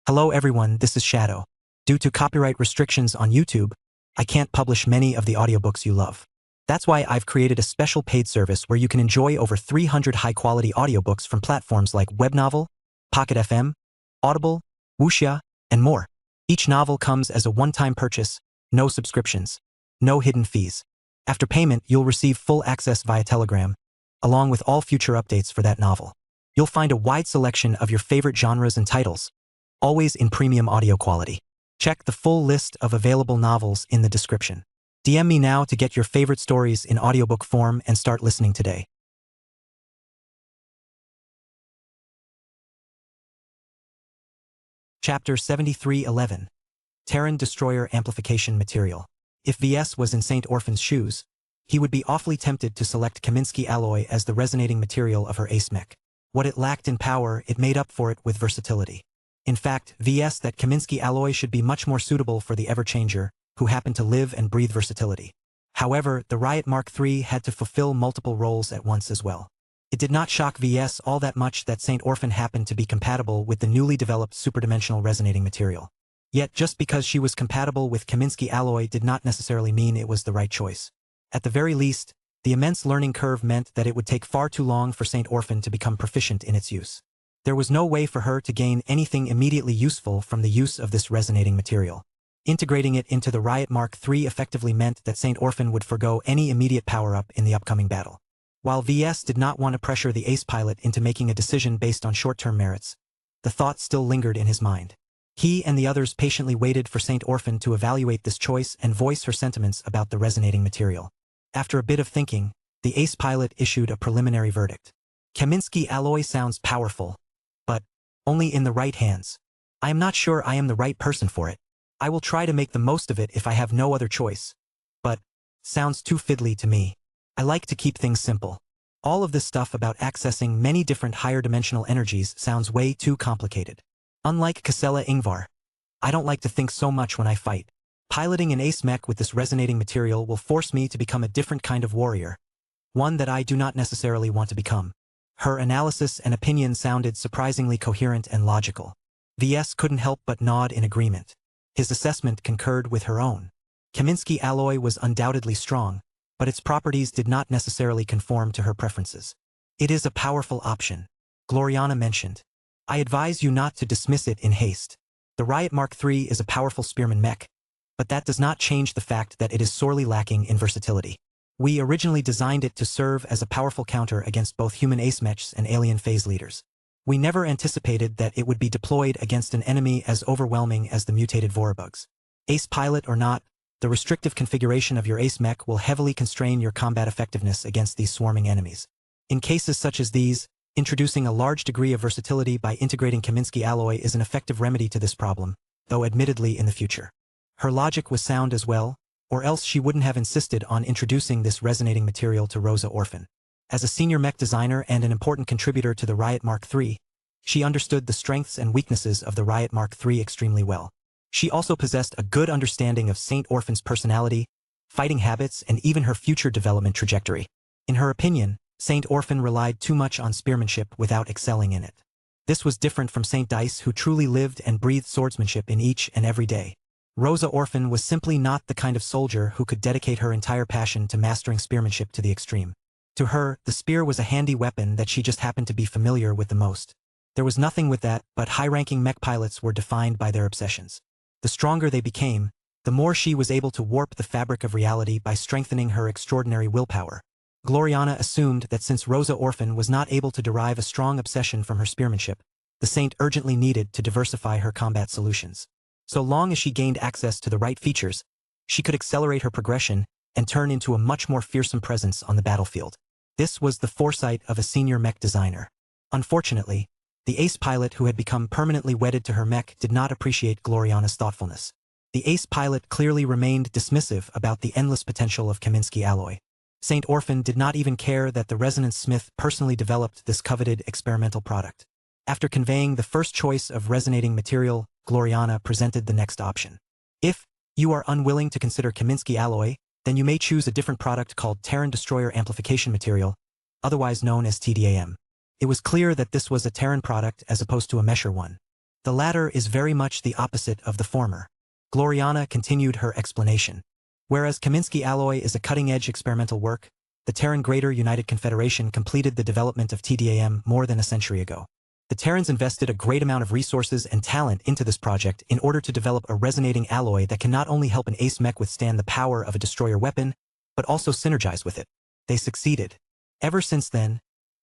Hello everyone, this is Shadow. Due to copyright restrictions on YouTube, I can't publish many of the audiobooks you love. That's why I've created a special paid service where you can enjoy over 300 high-quality audiobooks from platforms like Webnovel, Pocket FM, Audible, Wuxia, and more. Each novel comes as a one-time purchase, no subscriptions, no hidden fees. After payment, you'll receive full access via Telegram, along with all future updates for that novel. You'll find a wide selection of your favorite genres and titles, always in premium audio quality. Check the full list of available novels in the description. DM me now to get your favorite stories in audiobook form and start listening today. Chapter 7311. Terran Destroyer Amplification Material. If VS was in Saint Orphan's shoes, he would be awfully tempted to select Kaminsky alloy as the resonating material of her ace mech. What it lacked in power, it made up for it with versatility. In fact, VS that Kaminsky alloy should be much more suitable for the Everchanger, who happened to live and breathe versatility. However, the Riot Mark III had to fulfill multiple roles at once as well. It did not shock VS all that much that Saint Orphan happened to be compatible with the newly developed superdimensional resonating material. Yet just because she was compatible with Kaminsky alloy did not necessarily mean it was the right choice. At the very least, the immense learning curve meant that it would take far too long for Saint Orphan to become proficient in its use. There was no way for her to gain anything immediately useful from the use of this resonating material. Integrating it into the Riot Mark III effectively meant that Saint Orphan would forgo any immediate power-up in the upcoming battle. While VS did not want to pressure the ace pilot into making a decision based on short-term merits, the thought still lingered in his mind. He and the others patiently waited for Saint Orphan to evaluate this choice and voice her sentiments about the resonating material. After a bit of thinking, the ace pilot issued a preliminary verdict. Kaminsky alloy sounds powerful, but only in the right hands. I am not sure I am the right person for it. I will try to make the most of it if I have no other choice. But sounds too fiddly to me. I like to keep things simple. All of this stuff about accessing many different higher dimensional energies sounds way too complicated. Unlike Casella Ingvar, I don't like to think so much when I fight. Piloting an ace mech with this resonating material will force me to become a different kind of warrior, one that I do not necessarily want to become. Her analysis and opinion sounded surprisingly coherent and logical. VS couldn't help but nod in agreement. His assessment concurred with her own. Kaminsky alloy was undoubtedly strong, but its properties did not necessarily conform to her preferences. It is a powerful option, Gloriana mentioned. I advise you not to dismiss it in haste. The Riot Mark III is a powerful spearman mech, but that does not change the fact that it is sorely lacking in versatility. We originally designed it to serve as a powerful counter against both human ace mechs and alien phase leaders. We never anticipated that it would be deployed against an enemy as overwhelming as the mutated Vorabugs. Ace pilot or not, the restrictive configuration of your ace mech will heavily constrain your combat effectiveness against these swarming enemies. In cases such as these, introducing a large degree of versatility by integrating Kaminsky alloy is an effective remedy to this problem, though admittedly in the future. Her logic was sound as well, or else she wouldn't have insisted on introducing this resonating material to Rosa Orphan. As a senior mech designer and an important contributor to the Riot Mark III, she understood the strengths and weaknesses of the Riot Mark III extremely well. She also possessed a good understanding of Saint Orphan's personality, fighting habits, and even her future development trajectory. In her opinion, Saint Orphan relied too much on spearmanship without excelling in it. This was different from Saint Dice, who truly lived and breathed swordsmanship in each and every day. Rosa Orphan was simply not the kind of soldier who could dedicate her entire passion to mastering spearmanship to the extreme. To her, the spear was a handy weapon that she just happened to be familiar with the most. There was nothing with that, but high-ranking mech pilots were defined by their obsessions. The stronger they became, the more she was able to warp the fabric of reality by strengthening her extraordinary willpower. Gloriana assumed that since Rosa Orphan was not able to derive a strong obsession from her spearmanship, the saint urgently needed to diversify her combat solutions. So long as she gained access to the right features, she could accelerate her progression and turn into a much more fearsome presence on the battlefield. This was the foresight of a senior mech designer. Unfortunately, the ace pilot who had become permanently wedded to her mech did not appreciate Gloriana's thoughtfulness. The ace pilot clearly remained dismissive about the endless potential of Kaminsky alloy. Saint Orphan did not even care that the Resonance Smith personally developed this coveted experimental product. After conveying the first choice of resonating material, Gloriana presented the next option. If you are unwilling to consider Kaminsky alloy, then you may choose a different product called Terran Destroyer Amplification Material, otherwise known as TDAM. It was clear that this was a Terran product as opposed to a Mesher one. The latter is very much the opposite of the former. Gloriana continued her explanation. Whereas Kaminsky alloy is a cutting-edge experimental work, the Terran Greater United Confederation completed the development of TDAM more than a century ago. The Terrans invested a great amount of resources and talent into this project in order to develop a resonating alloy that can not only help an ace mech withstand the power of a destroyer weapon, but also synergize with it. They succeeded. Ever since then,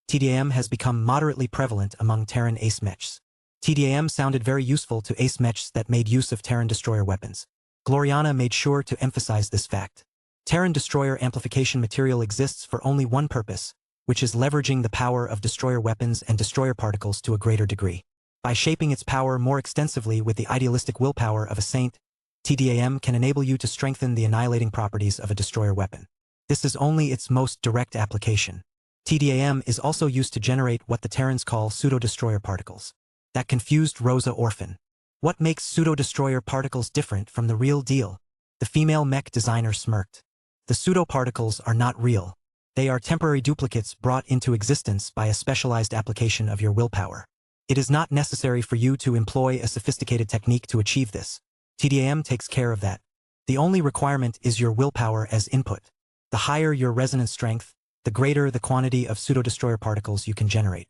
TDAM has become moderately prevalent among Terran ace mechs. TDAM sounded very useful to ace mechs that made use of Terran destroyer weapons. Gloriana made sure to emphasize this fact. Terran destroyer amplification material exists for only one purpose, which is leveraging the power of destroyer weapons and destroyer particles to a greater degree. By shaping its power more extensively with the idealistic willpower of a saint, TDAM can enable you to strengthen the annihilating properties of a destroyer weapon. This is only its most direct application. TDAM is also used to generate what the Terrans call pseudo-destroyer particles. That confused Rosa Orphan. What makes pseudo-destroyer particles different from the real deal? The female mech designer smirked. The pseudo-particles are not real. They are temporary duplicates brought into existence by a specialized application of your willpower. It is not necessary for you to employ a sophisticated technique to achieve this. TDAM takes care of that. The only requirement is your willpower as input. The higher your resonance strength, the greater the quantity of pseudo-destroyer particles you can generate.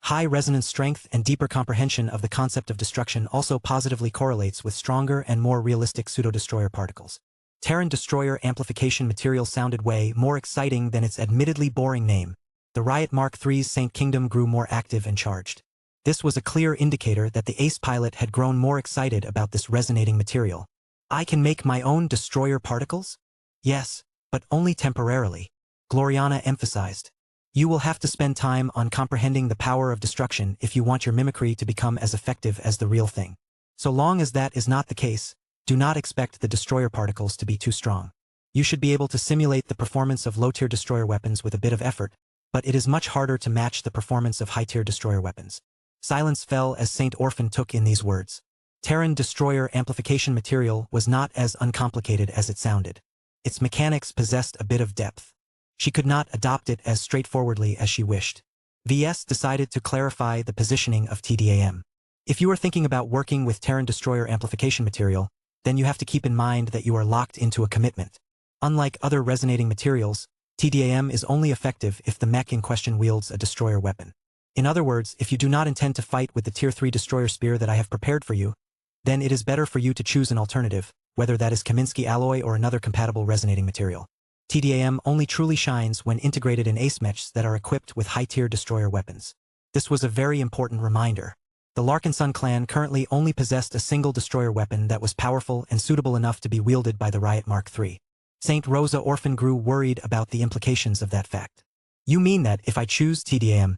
High resonance strength and deeper comprehension of the concept of destruction also positively correlates with stronger and more realistic pseudo-destroyer particles. Terran destroyer amplification material sounded way more exciting than its admittedly boring name. The Riot Mark III's Saint Kingdom grew more active and charged. This was a clear indicator that the ace pilot had grown more excited about this resonating material. I can make my own destroyer particles? Yes, but only temporarily, Gloriana emphasized. You will have to spend time on comprehending the power of destruction if you want your mimicry to become as effective as the real thing. So long as that is not the case, do not expect the destroyer particles to be too strong. You should be able to simulate the performance of low-tier destroyer weapons with a bit of effort, but it is much harder to match the performance of high-tier destroyer weapons. Silence fell as Saint Orphan took in these words. Terran destroyer amplification material was not as uncomplicated as it sounded. Its mechanics possessed a bit of depth. She could not adopt it as straightforwardly as she wished. VS decided to clarify the positioning of TDAM. If you are thinking about working with Terran destroyer amplification material, then you have to keep in mind that you are locked into a commitment. Unlike other resonating materials, TDAM is only effective if the mech in question wields a destroyer weapon. In other words, if you do not intend to fight with the Tier 3 destroyer spear that I have prepared for you, then it is better for you to choose an alternative, whether that is Kaminsky alloy or another compatible resonating material. TDAM only truly shines when integrated in ace mechs that are equipped with high-tier destroyer weapons. This was a very important reminder. The Larkinson clan currently only possessed a single destroyer weapon that was powerful and suitable enough to be wielded by the Riot Mark III. Saint Rosa Orphan grew worried about the implications of that fact. You mean that if I choose TDAM,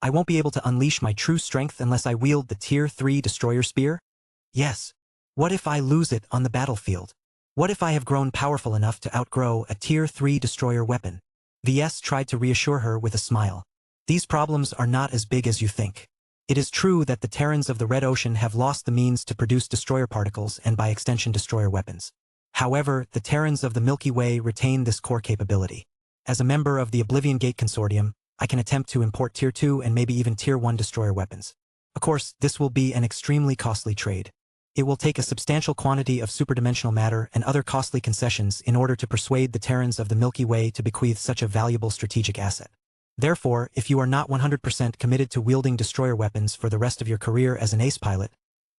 I won't be able to unleash my true strength unless I wield the Tier 3 destroyer spear? Yes. What if I lose it on the battlefield? What if I have grown powerful enough to outgrow a Tier 3 destroyer weapon? VS tried to reassure her with a smile. These problems are not as big as you think. It is true that the Terrans of the Red Ocean have lost the means to produce destroyer particles and by extension destroyer weapons. However, the Terrans of the Milky Way retain this core capability. As a member of the Oblivion Gate Consortium, I can attempt to import Tier 2 and maybe even Tier 1 destroyer weapons. Of course, this will be an extremely costly trade. It will take a substantial quantity of superdimensional matter and other costly concessions in order to persuade the Terrans of the Milky Way to bequeath such a valuable strategic asset. Therefore, if you are not 100% committed to wielding destroyer weapons for the rest of your career as an ace pilot,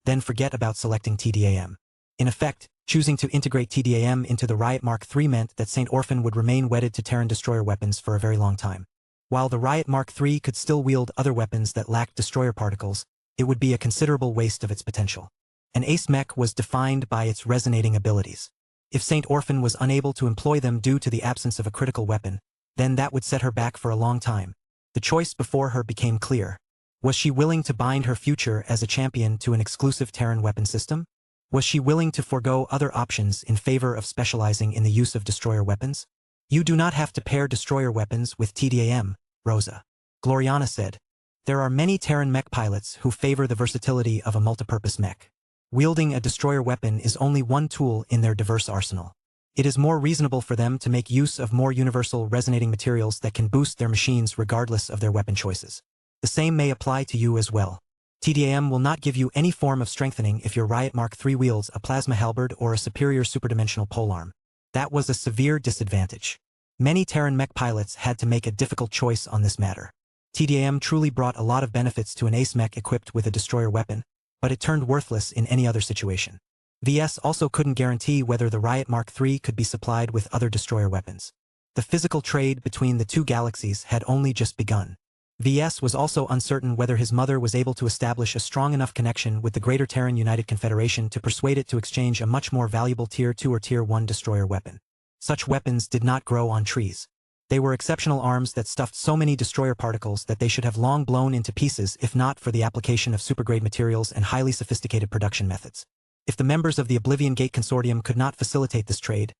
then forget about selecting TDAM. In effect, choosing to integrate TDAM into the Riot Mark III meant that Saint Orphan would remain wedded to Terran destroyer weapons for a very long time. While the Riot Mark III could still wield other weapons that lacked destroyer particles, it would be a considerable waste of its potential. An ace mech was defined by its resonating abilities. If Saint Orphan was unable to employ them due to the absence of a critical weapon, then that would set her back for a long time. The choice before her became clear. Was she willing to bind her future as a champion to an exclusive Terran weapon system? Was she willing to forego other options in favor of specializing in the use of destroyer weapons? You do not have to pair destroyer weapons with TDAM, Rosa. Gloriana said. There are many Terran mech pilots who favor the versatility of a multipurpose mech. Wielding a destroyer weapon is only one tool in their diverse arsenal. It is more reasonable for them to make use of more universal resonating materials that can boost their machines regardless of their weapon choices. The same may apply to you as well. TDAM will not give you any form of strengthening if your Riot Mark III wields a plasma halberd or a superior superdimensional polearm. That was a severe disadvantage. Many Terran mech pilots had to make a difficult choice on this matter. TDAM truly brought a lot of benefits to an ace mech equipped with a destroyer weapon, but it turned worthless in any other situation. VS also couldn't guarantee whether the Riot Mark III could be supplied with other destroyer weapons. The physical trade between the two galaxies had only just begun. VS was also uncertain whether his mother was able to establish a strong enough connection with the Greater Terran United Confederation to persuade it to exchange a much more valuable Tier 2 or Tier 1 destroyer weapon. Such weapons did not grow on trees. They were exceptional arms that stuffed so many destroyer particles that they should have long blown into pieces if not for the application of supergrade materials and highly sophisticated production methods. If the members of the Oblivion Gate Consortium could not facilitate this trade,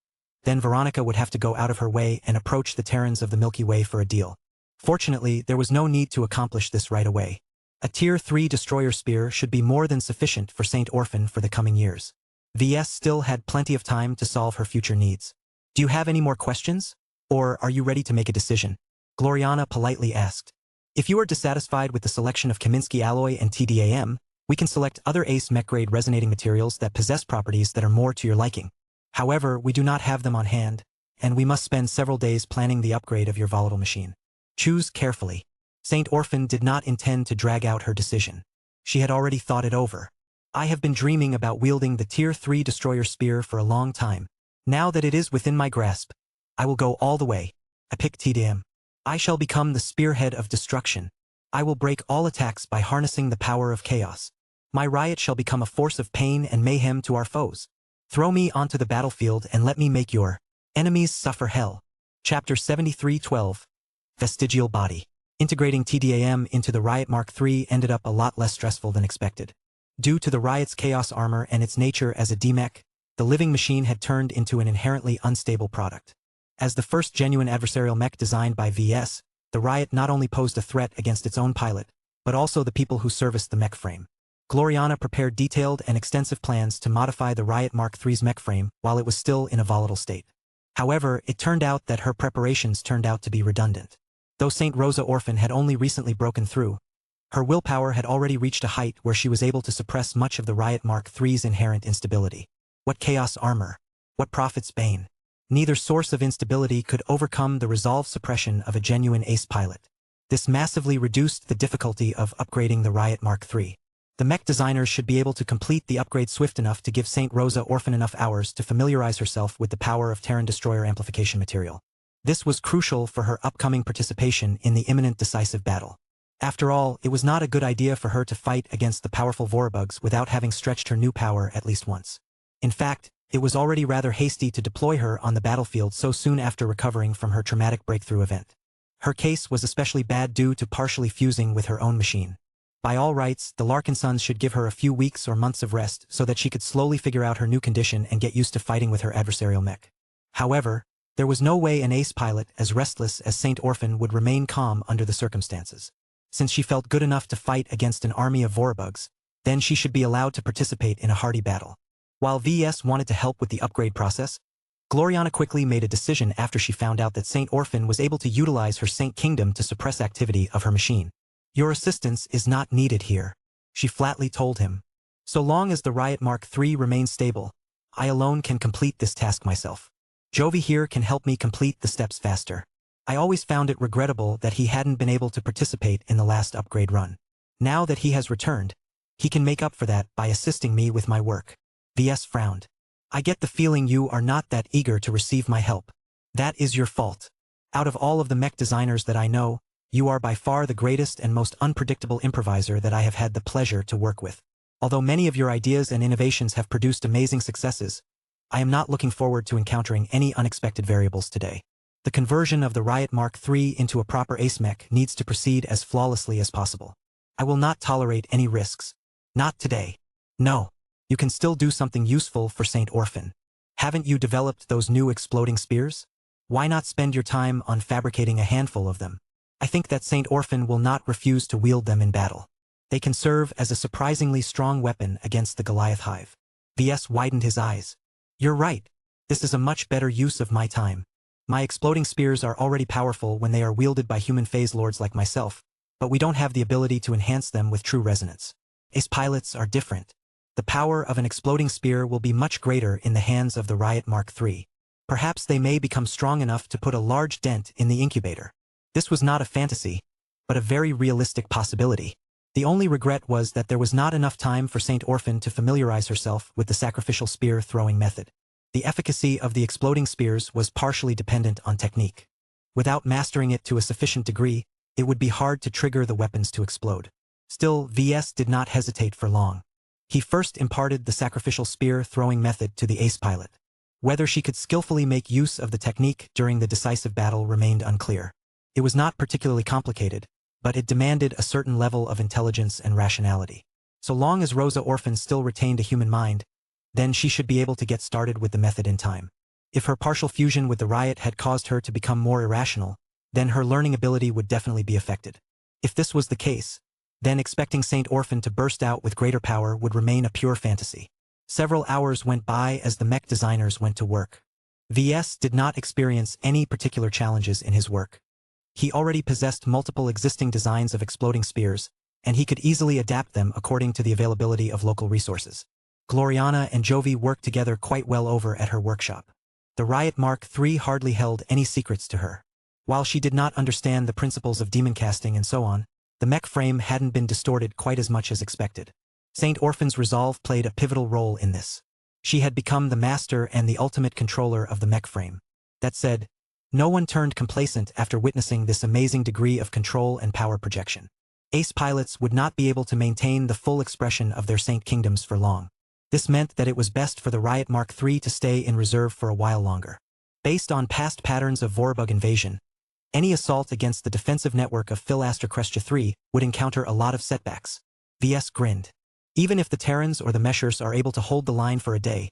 then Veronica would have to go out of her way and approach the Terrans of the Milky Way for a deal. Fortunately, there was no need to accomplish this right away. A Tier 3 destroyer spear should be more than sufficient for Saint Orphan for the coming years. VS still had plenty of time to solve her future needs. Do you have any more questions? Or are you ready to make a decision? Gloriana politely asked. If you are dissatisfied with the selection of Kaminsky alloy and TDAM, we can select other ace mech-grade resonating materials that possess properties that are more to your liking. However, we do not have them on hand, and we must spend several days planning the upgrade of your volatile machine. Choose carefully. Saint Orphan did not intend to drag out her decision. She had already thought it over. I have been dreaming about wielding the Tier 3 destroyer spear for a long time. Now that it is within my grasp, I will go all the way. I pick TDM. I shall become the spearhead of destruction. I will break all attacks by harnessing the power of chaos. My riot shall become a force of pain and mayhem to our foes. Throw me onto the battlefield and let me make your enemies suffer hell. Chapter 73:12. Vestigial Body. Integrating TDAM into the Riot Mark III ended up a lot less stressful than expected. Due to the Riot's chaos armor and its nature as a D-mech, the living machine had turned into an inherently unstable product. As the first genuine adversarial mech designed by VS, the Riot not only posed a threat against its own pilot, but also the people who serviced the mech frame. Gloriana prepared detailed and extensive plans to modify the Riot Mark III's mech frame while it was still in a volatile state. However, it turned out that her preparations turned out to be redundant. Though St. Rosa Orphan had only recently broken through, her willpower had already reached a height where she was able to suppress much of the Riot Mark III's inherent instability. What chaos armor? What prophet's bane? Neither source of instability could overcome the resolve suppression of a genuine ace pilot. This massively reduced the difficulty of upgrading the Riot Mark III. The mech designers should be able to complete the upgrade swift enough to give St. Rosa Orphan enough hours to familiarize herself with the power of Terran destroyer amplification material. This was crucial for her upcoming participation in the imminent decisive battle. After all, it was not a good idea for her to fight against the powerful Vorabugs without having stretched her new power at least once. In fact, it was already rather hasty to deploy her on the battlefield so soon after recovering from her traumatic breakthrough event. Her case was especially bad due to partially fusing with her own machine. By all rights, the Larkinsons should give her a few weeks or months of rest so that she could slowly figure out her new condition and get used to fighting with her adversarial mech. However, there was no way an ace pilot as restless as Saint Orphan would remain calm under the circumstances. Since she felt good enough to fight against an army of Vorabugs, then she should be allowed to participate in a hardy battle. While VS wanted to help with the upgrade process, Gloriana quickly made a decision after she found out that Saint Orphan was able to utilize her Saint Kingdom to suppress activity of her machine. Your assistance is not needed here, she flatly told him. So long as the Riot Mark III remains stable, I alone can complete this task myself. Jovi here can help me complete the steps faster. I always found it regrettable that he hadn't been able to participate in the last upgrade run. Now that he has returned, he can make up for that by assisting me with my work. VS frowned. I get the feeling you are not that eager to receive my help. That is your fault. Out of all of the mech designers that I know, you are by far the greatest and most unpredictable improviser that I have had the pleasure to work with. Although many of your ideas and innovations have produced amazing successes, I am not looking forward to encountering any unexpected variables today. The conversion of the Riot Mark III into a proper ace mech needs to proceed as flawlessly as possible. I will not tolerate any risks. Not today. No. You can still do something useful for Saint Orphan. Haven't you developed those new exploding spears? Why not spend your time on fabricating a handful of them? I think that Saint Orphan will not refuse to wield them in battle. They can serve as a surprisingly strong weapon against the Goliath Hive. VS widened his eyes. You're right. This is a much better use of my time. My exploding spears are already powerful when they are wielded by human phase lords like myself, but we don't have the ability to enhance them with true resonance. Ace pilots are different. The power of an exploding spear will be much greater in the hands of the Riot Mark III. Perhaps they may become strong enough to put a large dent in the incubator. This was not a fantasy, but a very realistic possibility. The only regret was that there was not enough time for Saint Orphan to familiarize herself with the sacrificial spear throwing method. The efficacy of the exploding spears was partially dependent on technique. Without mastering it to a sufficient degree, it would be hard to trigger the weapons to explode. Still, VS did not hesitate for long. He first imparted the sacrificial spear throwing method to the ace pilot. Whether she could skillfully make use of the technique during the decisive battle remained unclear. It was not particularly complicated, but it demanded a certain level of intelligence and rationality. So long as Rosa Orphan still retained a human mind, then she should be able to get started with the method in time. If her partial fusion with the riot had caused her to become more irrational, then her learning ability would definitely be affected. If this was the case, then expecting Saint Orphan to burst out with greater power would remain a pure fantasy. Several hours went by as the mech designers went to work. VS did not experience any particular challenges in his work. He already possessed multiple existing designs of exploding spears, and he could easily adapt them according to the availability of local resources. Gloriana and Jovi worked together quite well over at her workshop. The Riot Mark III hardly held any secrets to her. While she did not understand the principles of demon casting and so on, the mech frame hadn't been distorted quite as much as expected. Saint Orphan's resolve played a pivotal role in this. She had become the master and the ultimate controller of the mech frame. That said, no one turned complacent after witnessing this amazing degree of control and power projection. Ace pilots would not be able to maintain the full expression of their Saint Kingdoms for long. This meant that it was best for the Riot Mark III to stay in reserve for a while longer. Based on past patterns of Vorbug invasion, any assault against the defensive network of Philaster Crestia III would encounter a lot of setbacks. VS grinned. Even if the Terrans or the Meshers are able to hold the line for a day,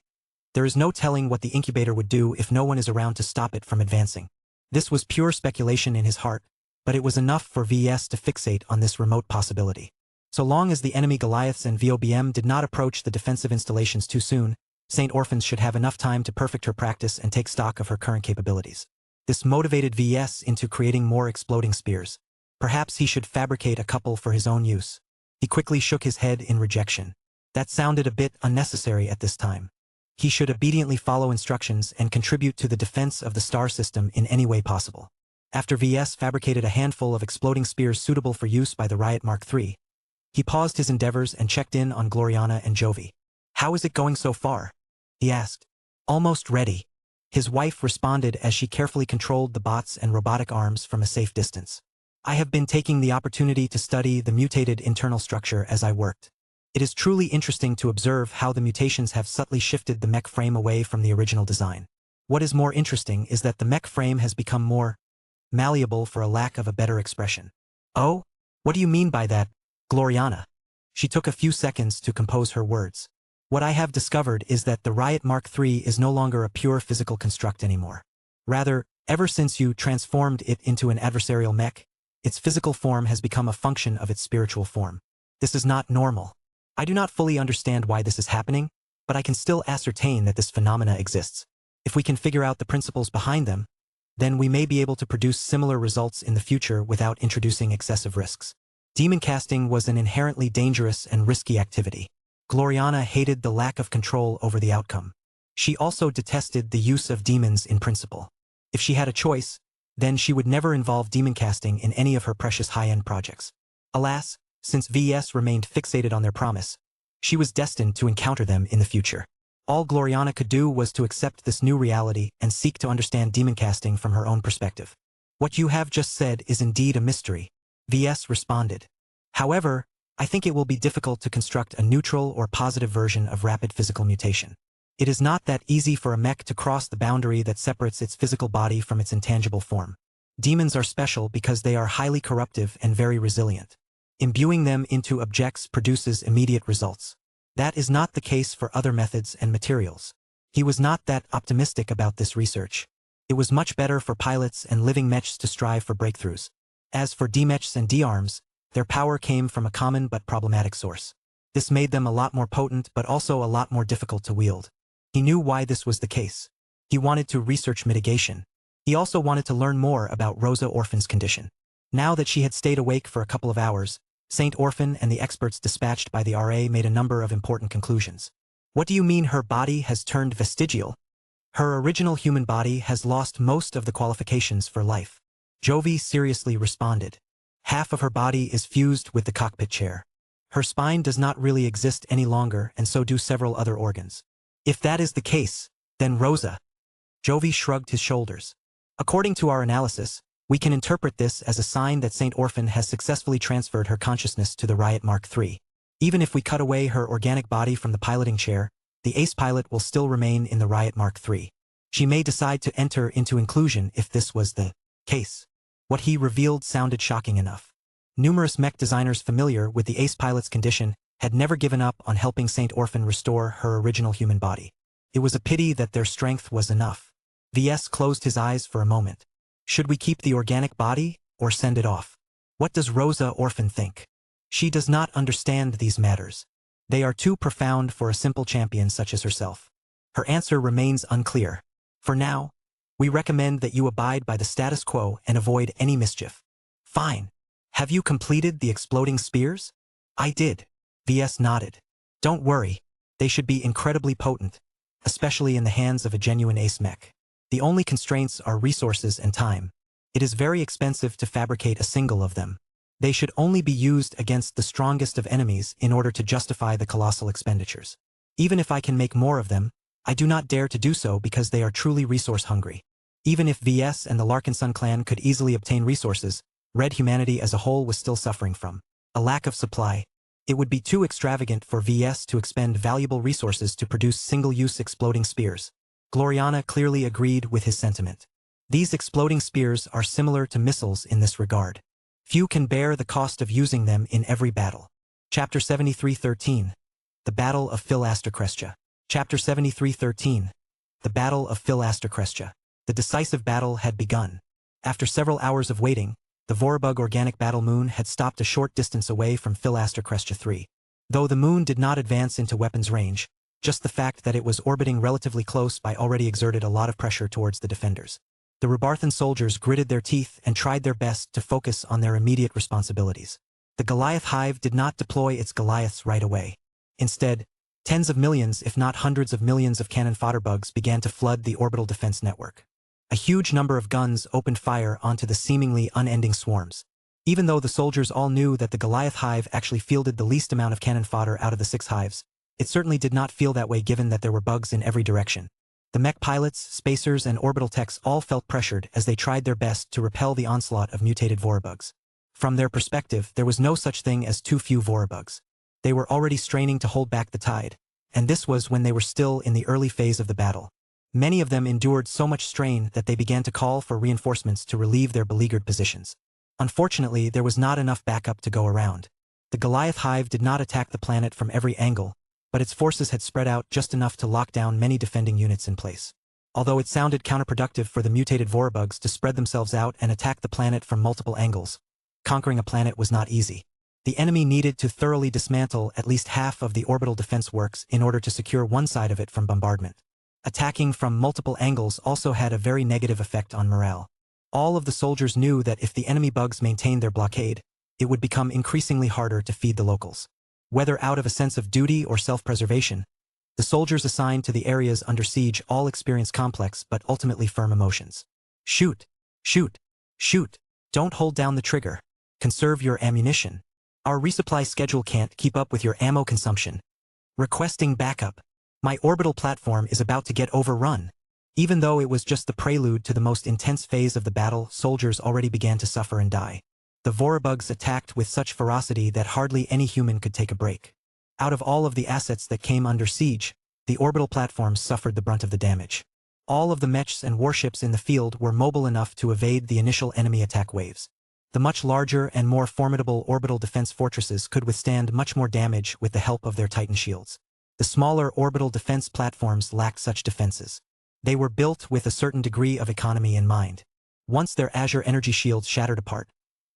there is no telling what the incubator would do if no one is around to stop it from advancing. This was pure speculation in his heart, but it was enough for VS to fixate on this remote possibility. So long as the enemy Goliaths and VOBM did not approach the defensive installations too soon, Saint Orphans should have enough time to perfect her practice and take stock of her current capabilities. This motivated VS into creating more exploding spears. Perhaps he should fabricate a couple for his own use. He quickly shook his head in rejection. That sounded a bit unnecessary at this time. He should obediently follow instructions and contribute to the defense of the star system in any way possible. After VS fabricated a handful of exploding spears suitable for use by the Riot Mark III, he paused his endeavors and checked in on Gloriana and Jovi. "How is it going so far?" he asked. "Almost ready," his wife responded as she carefully controlled the bots and robotic arms from a safe distance. "I have been taking the opportunity to study the mutated internal structure as I worked. It is truly interesting to observe how the mutations have subtly shifted the mech frame away from the original design. What is more interesting is that the mech frame has become more malleable, for a lack of a better expression." "Oh? What do you mean by that, Gloriana?" She took a few seconds to compose her words. "What I have discovered is that the Riot Mark III is no longer a pure physical construct anymore. Rather, ever since you transformed it into an adversarial mech, its physical form has become a function of its spiritual form. This is not normal. I do not fully understand why this is happening, but I can still ascertain that this phenomena exists. If we can figure out the principles behind them, then we may be able to produce similar results in the future without introducing excessive risks." Demon casting was an inherently dangerous and risky activity. Gloriana hated the lack of control over the outcome. She also detested the use of demons in principle. If she had a choice, then she would never involve demon casting in any of her precious high-end projects. Alas, since VS remained fixated on their promise, she was destined to encounter them in the future. All Gloriana could do was to accept this new reality and seek to understand demon casting from her own perspective. "What you have just said is indeed a mystery," VS responded. "However, I think it will be difficult to construct a neutral or positive version of rapid physical mutation. It is not that easy for a mech to cross the boundary that separates its physical body from its intangible form. Demons are special because they are highly corruptive and very resilient. Imbuing them into objects produces immediate results. That is not the case for other methods and materials." He was not that optimistic about this research. It was much better for pilots and living mechs to strive for breakthroughs. As for D-mechs and D-arms, their power came from a common but problematic source. This made them a lot more potent but also a lot more difficult to wield. He knew why this was the case. He wanted to research mitigation. He also wanted to learn more about Rosa Orphan's condition. Now that she had stayed awake for a couple of hours, Saint Orphan and the experts dispatched by the RA made a number of important conclusions. What do you mean her body has turned vestigial? Her original human body has lost most of the qualifications for life. Jovi seriously responded. Half of her body is fused with the cockpit chair. Her spine does not really exist any longer, and so do several other organs. If that is the case, then Rosa. Jovi shrugged his shoulders. According to our analysis, we can interpret this as a sign that Saint Orphan has successfully transferred her consciousness to the Riot Mark III. Even if we cut away her organic body from the piloting chair, the ace pilot will still remain in the Riot Mark III. She may decide to enter into inclusion if this was the case. What he revealed sounded shocking enough. Numerous mech designers familiar with the ace pilot's condition had never given up on helping Saint Orphan restore her original human body. It was a pity that their strength was enough. VS closed his eyes for a moment. Should we keep the organic body, or send it off? What does Rosa Orphan think? She does not understand these matters. They are too profound for a simple champion such as herself. Her answer remains unclear. For now, we recommend that you abide by the status quo and avoid any mischief. Fine. Have you completed the exploding spears? I did. VS nodded. Don't worry. They should be incredibly potent, especially in the hands of a genuine ace mech. The only constraints are resources and time. It is very expensive to fabricate a single of them. They should only be used against the strongest of enemies in order to justify the colossal expenditures. Even if I can make more of them, I do not dare to do so because they are truly resource-hungry. Even if VS and the Larkinson clan could easily obtain resources, Red humanity as a whole was still suffering from a lack of supply. It would be too extravagant for VS to expend valuable resources to produce single-use exploding spears. Gloriana clearly agreed with his sentiment. These exploding spears are similar to missiles in this regard. Few can bear the cost of using them in every battle. Chapter 73:13. The Battle of Phil-Aster-Crestia. Chapter 73:13. The Battle of Phil-Aster-Crestia. The decisive battle had begun. After several hours of waiting, the Vorabug organic battle moon had stopped a short distance away from Phil-Aster-Crestia 3. Though the moon did not advance into weapons range, just the fact that it was orbiting relatively close by already exerted a lot of pressure towards the defenders. The Rubarthan soldiers gritted their teeth and tried their best to focus on their immediate responsibilities. The Goliath hive did not deploy its Goliaths right away. Instead, tens of millions, if not hundreds of millions of cannon fodder bugs began to flood the orbital defense network. A huge number of guns opened fire onto the seemingly unending swarms. Even though the soldiers all knew that the Goliath hive actually fielded the least amount of cannon fodder out of the 6 hives, it certainly did not feel that way given that there were bugs in every direction. The mech pilots, spacers, and orbital techs all felt pressured as they tried their best to repel the onslaught of mutated Vorabugs. From their perspective, there was no such thing as too few Vorabugs. They were already straining to hold back the tide, and this was when they were still in the early phase of the battle. Many of them endured so much strain that they began to call for reinforcements to relieve their beleaguered positions. Unfortunately, there was not enough backup to go around. The Goliath hive did not attack the planet from every angle, but its forces had spread out just enough to lock down many defending units in place. Although it sounded counterproductive for the mutated Vorabugs to spread themselves out and attack the planet from multiple angles, conquering a planet was not easy. The enemy needed to thoroughly dismantle at least half of the orbital defense works in order to secure one side of it from bombardment. Attacking from multiple angles also had a very negative effect on morale. All of the soldiers knew that if the enemy bugs maintained their blockade, it would become increasingly harder to feed the locals. Whether out of a sense of duty or self-preservation, the soldiers assigned to the areas under siege all experienced complex but ultimately firm emotions. Shoot! Shoot! Shoot! Don't hold down the trigger. Conserve your ammunition. Our resupply schedule can't keep up with your ammo consumption. Requesting backup. My orbital platform is about to get overrun. Even though it was just the prelude to the most intense phase of the battle, soldiers already began to suffer and die. The Vorabugs attacked with such ferocity that hardly any human could take a break. Out of all of the assets that came under siege, the orbital platforms suffered the brunt of the damage. All of the mechs and warships in the field were mobile enough to evade the initial enemy attack waves. The much larger and more formidable orbital defense fortresses could withstand much more damage with the help of their Titan shields. The smaller orbital defense platforms lacked such defenses. They were built with a certain degree of economy in mind. Once their Azure energy shields shattered apart,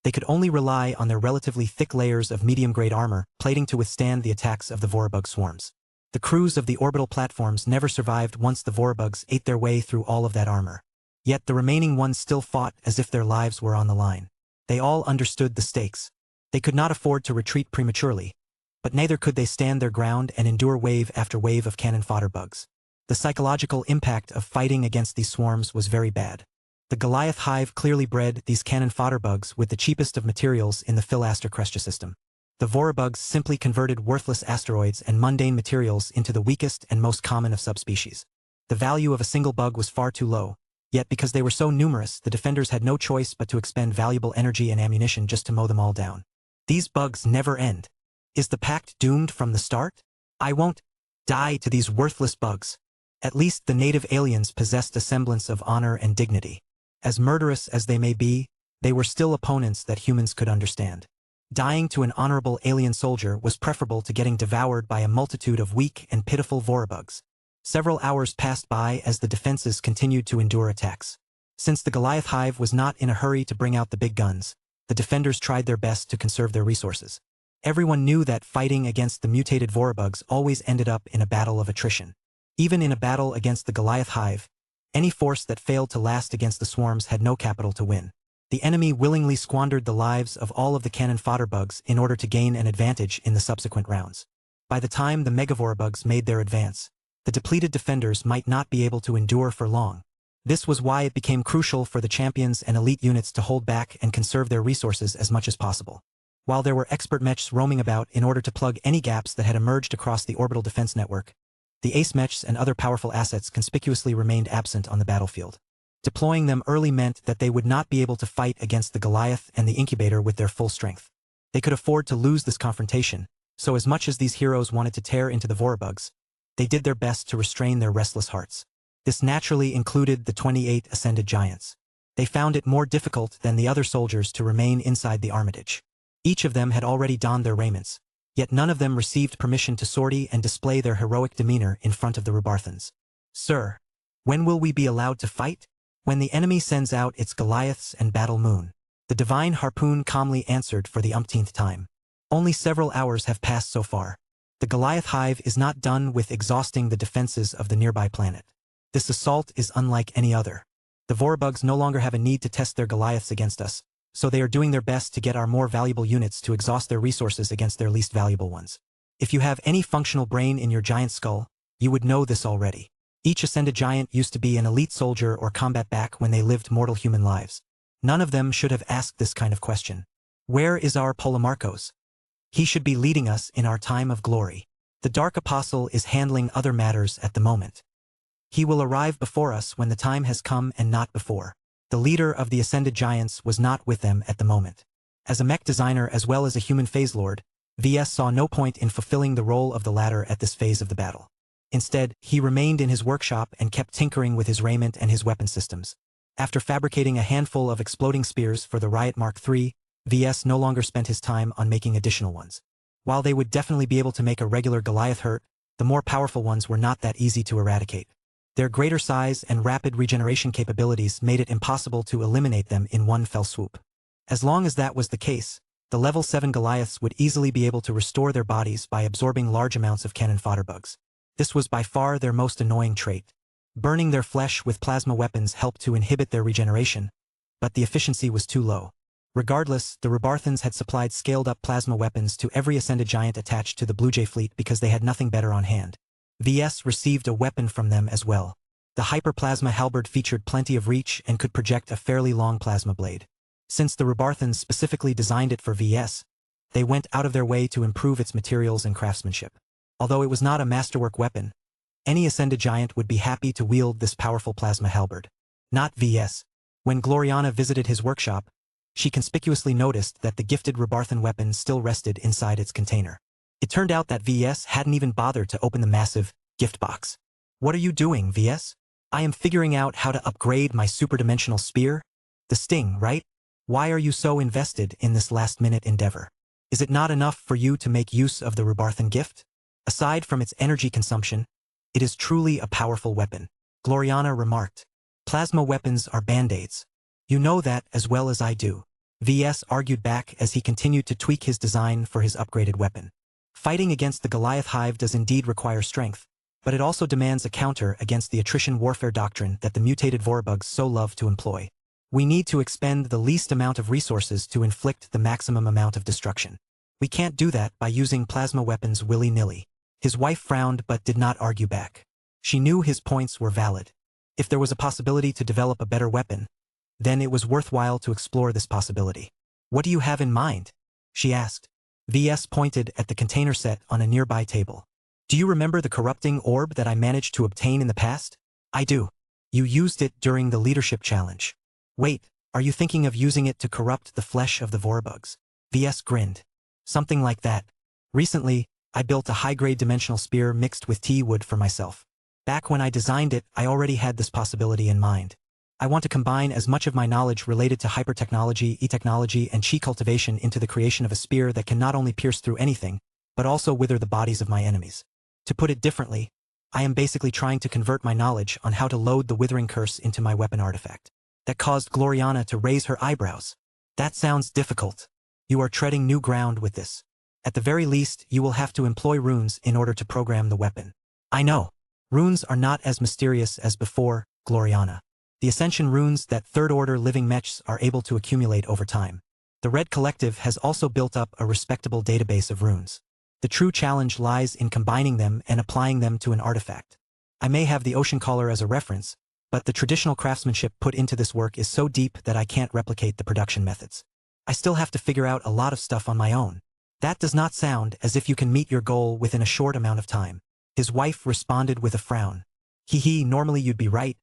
they could only rely on their relatively thick layers of medium-grade armor plating to withstand the attacks of the Vorabug swarms. The crews of the orbital platforms never survived once the Vorabugs ate their way through all of that armor. Yet the remaining ones still fought as if their lives were on the line. They all understood the stakes. They could not afford to retreat prematurely, but neither could they stand their ground and endure wave after wave of cannon fodder bugs. The psychological impact of fighting against these swarms was very bad. The Goliath hive clearly bred these cannon fodder bugs with the cheapest of materials in the Philaster Crestia system. The Vorabugs simply converted worthless asteroids and mundane materials into the weakest and most common of subspecies. The value of a single bug was far too low, yet because they were so numerous, the defenders had no choice but to expend valuable energy and ammunition just to mow them all down. These bugs never end. Is the pact doomed from the start? I won't die to these worthless bugs. At least the native aliens possessed a semblance of honor and dignity. As murderous as they may be, they were still opponents that humans could understand. Dying to an honorable alien soldier was preferable to getting devoured by a multitude of weak and pitiful Vorabugs. Several hours passed by as the defenses continued to endure attacks. Since the Goliath hive was not in a hurry to bring out the big guns, the defenders tried their best to conserve their resources. Everyone knew that fighting against the mutated Vorabugs always ended up in a battle of attrition. Even in a battle against the Goliath hive, any force that failed to last against the swarms had no capital to win. The enemy willingly squandered the lives of all of the cannon fodder bugs in order to gain an advantage in the subsequent rounds. By the time the Megavorabugs made their advance, the depleted defenders might not be able to endure for long. This was why it became crucial for the champions and elite units to hold back and conserve their resources as much as possible. While there were expert mechs roaming about in order to plug any gaps that had emerged across the orbital defense network, the ace mechs and other powerful assets conspicuously remained absent on the battlefield. Deploying them early meant that they would not be able to fight against the Goliath and the Incubator with their full strength. They could afford to lose this confrontation, so as much as these heroes wanted to tear into the Vorabugs, they did their best to restrain their restless hearts. This naturally included the 28 Ascended Giants. They found it more difficult than the other soldiers to remain inside the Armitage. Each of them had already donned their raiments, yet none of them received permission to sortie and display their heroic demeanor in front of the Rubarthans. Sir, when will we be allowed to fight? When the enemy sends out its Goliaths and battle moon. The divine harpoon calmly answered for the umpteenth time. Only several hours have passed so far. The Goliath hive is not done with exhausting the defenses of the nearby planet. This assault is unlike any other. The Vorabugs no longer have a need to test their Goliaths against us, so they are doing their best to get our more valuable units to exhaust their resources against their least valuable ones. If you have any functional brain in your giant skull, you would know this already. Each Ascended Giant used to be an elite soldier or combat back when they lived mortal human lives. None of them should have asked this kind of question. Where is our Polemarchos? He should be leading us in our time of glory. The Dark Apostle is handling other matters at the moment. He will arrive before us when the time has come and not before. The leader of the Ascended Giants was not with them at the moment. As a mech designer as well as a human phase lord, VS saw no point in fulfilling the role of the latter at this phase of the battle. Instead, he remained in his workshop and kept tinkering with his raiment and his weapon systems. After fabricating a handful of exploding spears for the Riot Mark III, VS no longer spent his time on making additional ones. While they would definitely be able to make a regular Goliath hurt, the more powerful ones were not that easy to eradicate. Their greater size and rapid regeneration capabilities made it impossible to eliminate them in one fell swoop. As long as that was the case, the level 7 Goliaths would easily be able to restore their bodies by absorbing large amounts of cannon fodder bugs. This was by far their most annoying trait. Burning their flesh with plasma weapons helped to inhibit their regeneration, but the efficiency was too low. Regardless, the Rubarthans had supplied scaled-up plasma weapons to every Ascended Giant attached to the Blue Jay fleet because they had nothing better on hand. VS received a weapon from them as well. The Hyperplasma Halberd featured plenty of reach and could project a fairly long plasma blade. Since the Rubarthans specifically designed it for VS, they went out of their way to improve its materials and craftsmanship. Although it was not a masterwork weapon, any Ascended Giant would be happy to wield this powerful plasma halberd. Not VS. When Gloriana visited his workshop, she conspicuously noticed that the gifted Rubarthan weapon still rested inside its container. It turned out that VS hadn't even bothered to open the massive gift box. What are you doing, VS? I am figuring out how to upgrade my superdimensional spear. The Sting, right? Why are you so invested in this last-minute endeavor? Is it not enough for you to make use of the Rubarthan gift? Aside from its energy consumption, it is truly a powerful weapon, Gloriana remarked. Plasma weapons are band-aids. You know that as well as I do. VS argued back as he continued to tweak his design for his upgraded weapon. Fighting against the Goliath hive does indeed require strength, but it also demands a counter against the attrition warfare doctrine that the mutated Vorabugs so love to employ. We need to expend the least amount of resources to inflict the maximum amount of destruction. We can't do that by using plasma weapons willy-nilly. His wife frowned but did not argue back. She knew his points were valid. If there was a possibility to develop a better weapon, then it was worthwhile to explore this possibility. What do you have in mind? She asked. VS pointed at the container set on a nearby table. Do you remember the corrupting orb that I managed to obtain in the past? I do. You used it during the leadership challenge. Wait, are you thinking of using it to corrupt the flesh of the Vorbugs? VS grinned. Something like that. Recently, I built a high-grade dimensional spear mixed with tea wood for myself. Back when I designed it, I already had this possibility in mind. I want to combine as much of my knowledge related to hypertechnology, e-technology, and chi cultivation into the creation of a spear that can not only pierce through anything, but also wither the bodies of my enemies. To put it differently, I am basically trying to convert my knowledge on how to load the withering curse into my weapon artifact. That caused Gloriana to raise her eyebrows. That sounds difficult. You are treading new ground with this. At the very least, you will have to employ runes in order to program the weapon. I know. Runes are not as mysterious as before, Gloriana. The Ascension runes that third-order living mechs are able to accumulate over time. The Red Collective has also built up a respectable database of runes. The true challenge lies in combining them and applying them to an artifact. I may have the Ocean Caller as a reference, but the traditional craftsmanship put into this work is so deep that I can't replicate the production methods. I still have to figure out a lot of stuff on my own. That does not sound as if you can meet your goal within a short amount of time. His wife responded with a frown. Normally you'd be right,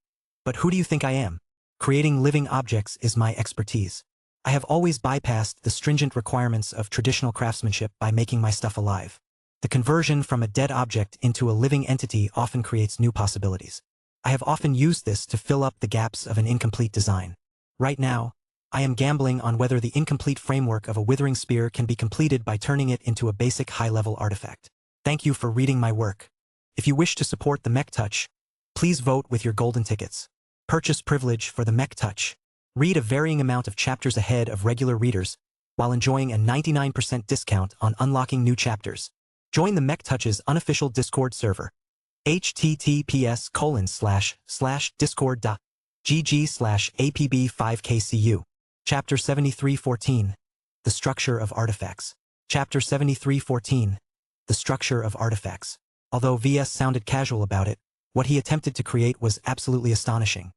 but who do you think I am? Creating living objects is my expertise. I have always bypassed the stringent requirements of traditional craftsmanship by making my stuff alive. The conversion from a dead object into a living entity often creates new possibilities. I have often used this to fill up the gaps of an incomplete design. Right now, I am gambling on whether the incomplete framework of a withering spear can be completed by turning it into a basic high-level artifact. Thank you for reading my work. If you wish to support the Mech Touch, please vote with your golden tickets. Purchase privilege for the Mech Touch. Read a varying amount of chapters ahead of regular readers, while enjoying a 99% discount on unlocking new chapters. Join the Mech Touch's unofficial Discord server. https://discord.gg/apb5kcu. Chapter 7314. The Structure of Artifacts. Chapter 7314. The Structure of Artifacts. Although VS sounded casual about it, what he attempted to create was absolutely astonishing.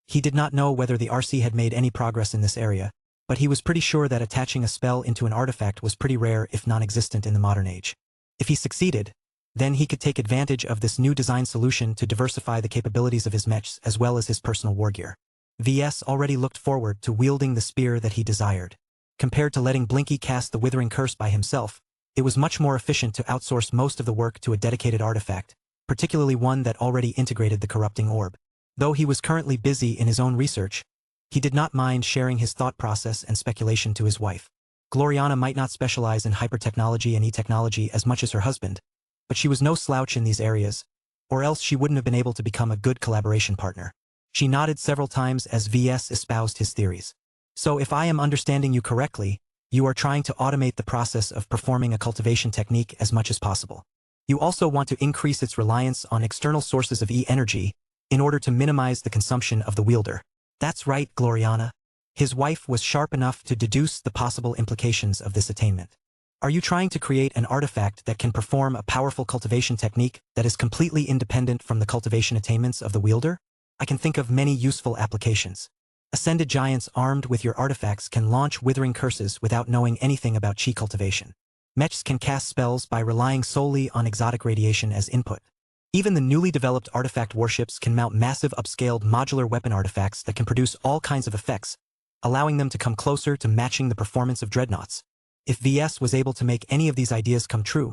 He did not know whether the RC had made any progress in this area, but he was pretty sure that attaching a spell into an artifact was pretty rare if non-existent in the modern age. If he succeeded, then he could take advantage of this new design solution to diversify the capabilities of his mechs as well as his personal wargear. VS already looked forward to wielding the spear that he desired. Compared to letting Blinky cast the Withering Curse by himself, it was much more efficient to outsource most of the work to a dedicated artifact, particularly one that already integrated the corrupting orb. Though he was currently busy in his own research, he did not mind sharing his thought process and speculation to his wife. Gloriana might not specialize in hypertechnology and e-technology as much as her husband, but she was no slouch in these areas, or else she wouldn't have been able to become a good collaboration partner. She nodded several times as VS espoused his theories. So if I am understanding you correctly, you are trying to automate the process of performing a cultivation technique as much as possible. You also want to increase its reliance on external sources of E-energy in order to minimize the consumption of the wielder. That's right, Gloriana. His wife was sharp enough to deduce the possible implications of this attainment. Are you trying to create an artifact that can perform a powerful cultivation technique that is completely independent from the cultivation attainments of the wielder? I can think of many useful applications. Ascended giants armed with your artifacts can launch withering curses without knowing anything about chi cultivation. Mechs can cast spells by relying solely on exotic radiation as input. Even the newly developed artifact warships can mount massive upscaled modular weapon artifacts that can produce all kinds of effects, allowing them to come closer to matching the performance of dreadnoughts. If VS was able to make any of these ideas come true,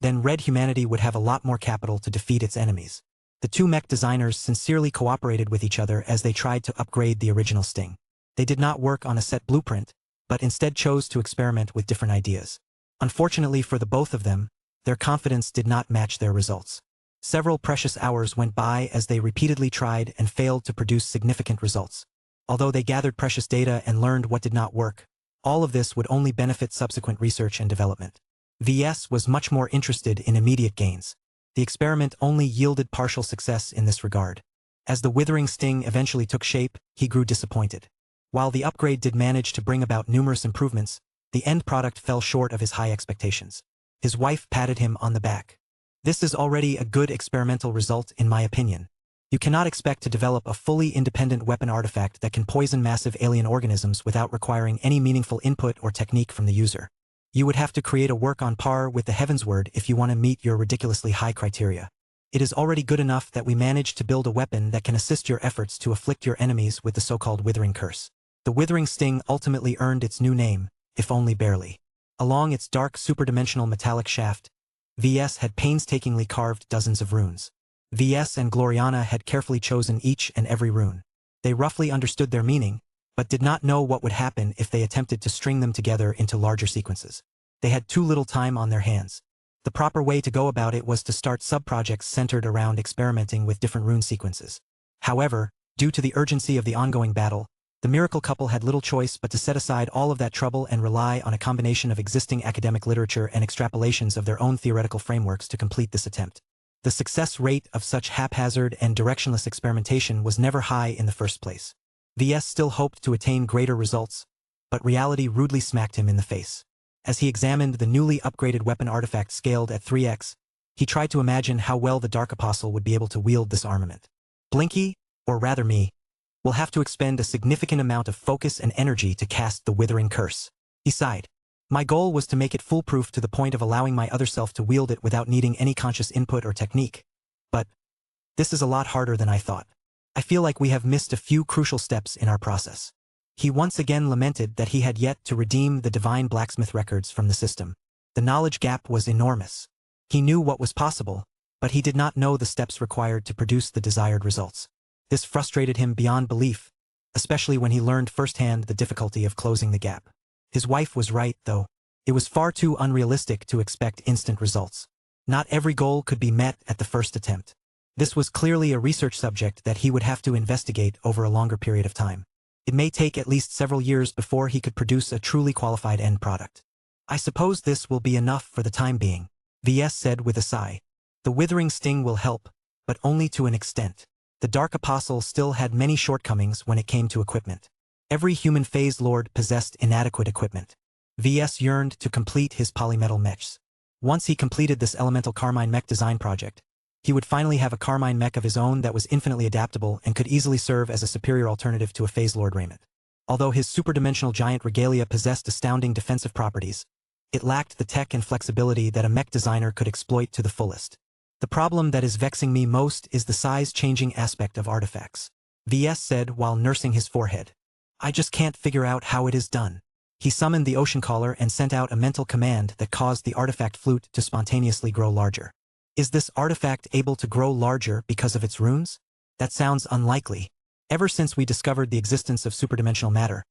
then Red Humanity would have a lot more capital to defeat its enemies. The two mech designers sincerely cooperated with each other as they tried to upgrade the original Sting. They did not work on a set blueprint, but instead chose to experiment with different ideas. Unfortunately for the both of them, their confidence did not match their results. Several precious hours went by as they repeatedly tried and failed to produce significant results. Although they gathered precious data and learned what did not work, all of this would only benefit subsequent research and development. VS was much more interested in immediate gains. The experiment only yielded partial success in this regard. As the withering sting eventually took shape, he grew disappointed. While the upgrade did manage to bring about numerous improvements, the end product fell short of his high expectations. His wife patted him on the back. This is already a good experimental result in my opinion. You cannot expect to develop a fully independent weapon artifact that can poison massive alien organisms without requiring any meaningful input or technique from the user. You would have to create a work on par with the Heavensward if you want to meet your ridiculously high criteria. It is already good enough that we managed to build a weapon that can assist your efforts to afflict your enemies with the so-called Withering Curse. The Withering Sting ultimately earned its new name, if only barely. Along its dark superdimensional metallic shaft, VS had painstakingly carved dozens of runes. VS and Gloriana had carefully chosen each and every rune. They roughly understood their meaning, but did not know what would happen if they attempted to string them together into larger sequences. They had too little time on their hands. The proper way to go about it was to start sub-projects centered around experimenting with different rune sequences. However, due to the urgency of the ongoing battle, the miracle couple had little choice but to set aside all of that trouble and rely on a combination of existing academic literature and extrapolations of their own theoretical frameworks to complete this attempt. The success rate of such haphazard and directionless experimentation was never high in the first place. VS still hoped to attain greater results, but reality rudely smacked him in the face. As he examined the newly upgraded weapon artifact scaled at 3x, he tried to imagine how well the Dark Apostle would be able to wield this armament. Blinky, or rather me, will have to expend a significant amount of focus and energy to cast the Withering Curse. He sighed. My goal was to make it foolproof to the point of allowing my other self to wield it without needing any conscious input or technique. But this is a lot harder than I thought. I feel like we have missed a few crucial steps in our process. He once again lamented that he had yet to redeem the divine blacksmith records from the system. The knowledge gap was enormous. He knew what was possible, but he did not know the steps required to produce the desired results. This frustrated him beyond belief, especially when he learned firsthand the difficulty of closing the gap. His wife was right, though. It was far too unrealistic to expect instant results. Not every goal could be met at the first attempt. This was clearly a research subject that he would have to investigate over a longer period of time. It may take at least several years before he could produce a truly qualified end product. I suppose this will be enough for the time being, VS said with a sigh. The Withering Sting will help, but only to an extent. The Dark Apostle still had many shortcomings when it came to equipment. Every human phase lord possessed inadequate equipment. VS yearned to complete his polymetal mechs. Once he completed this elemental carmine mech design project, he would finally have a carmine mech of his own that was infinitely adaptable and could easily serve as a superior alternative to a phase lord raiment. Although his superdimensional giant regalia possessed astounding defensive properties, it lacked the tech and flexibility that a mech designer could exploit to the fullest. The problem that is vexing me most is the size-changing aspect of artifacts, VS said while nursing his forehead. I just can't figure out how it is done. He summoned the Ocean Caller and sent out a mental command that caused the artifact flute to spontaneously grow larger. Is this artifact able to grow larger because of its runes? That sounds unlikely. Ever since we discovered the existence of superdimensional matter,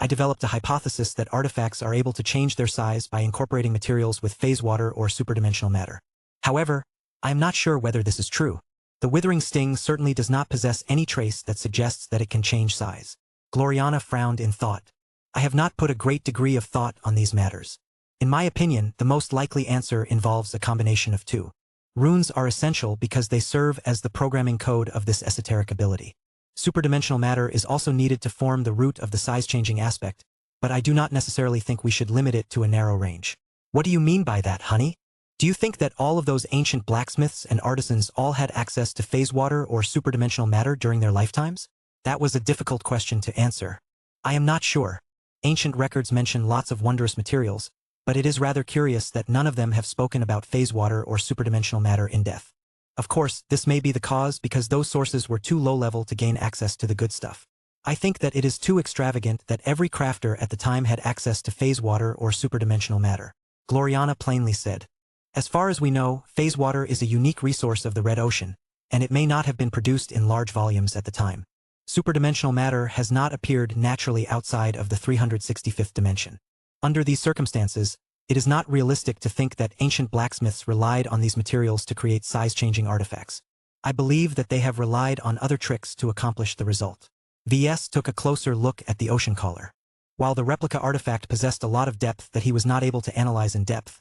I developed a hypothesis that artifacts are able to change their size by incorporating materials with phase water or superdimensional matter. However, I am not sure whether this is true. The Withering Sting certainly does not possess any trace that suggests that it can change size. Gloriana frowned in thought. I have not put a great degree of thought on these matters. In my opinion, the most likely answer involves a combination of two. Runes are essential because they serve as the programming code of this esoteric ability. Superdimensional matter is also needed to form the root of the size-changing aspect, but I do not necessarily think we should limit it to a narrow range. What do you mean by that, honey? Do you think that all of those ancient blacksmiths and artisans all had access to phase water or superdimensional matter during their lifetimes? That was a difficult question to answer. I am not sure. Ancient records mention lots of wondrous materials, but it is rather curious that none of them have spoken about phase water or superdimensional matter in depth. Of course, this may be the cause because those sources were too low-level to gain access to the good stuff. I think that it is too extravagant that every crafter at the time had access to phase water or superdimensional matter. Gloriana plainly said. As far as we know, phase water is a unique resource of the Red Ocean, and it may not have been produced in large volumes at the time. Superdimensional matter has not appeared naturally outside of the 365th dimension. Under these circumstances, it is not realistic to think that ancient blacksmiths relied on these materials to create size-changing artifacts. I believe that they have relied on other tricks to accomplish the result. VS took a closer look at the Ocean Caller. While the replica artifact possessed a lot of depth that he was not able to analyze in depth,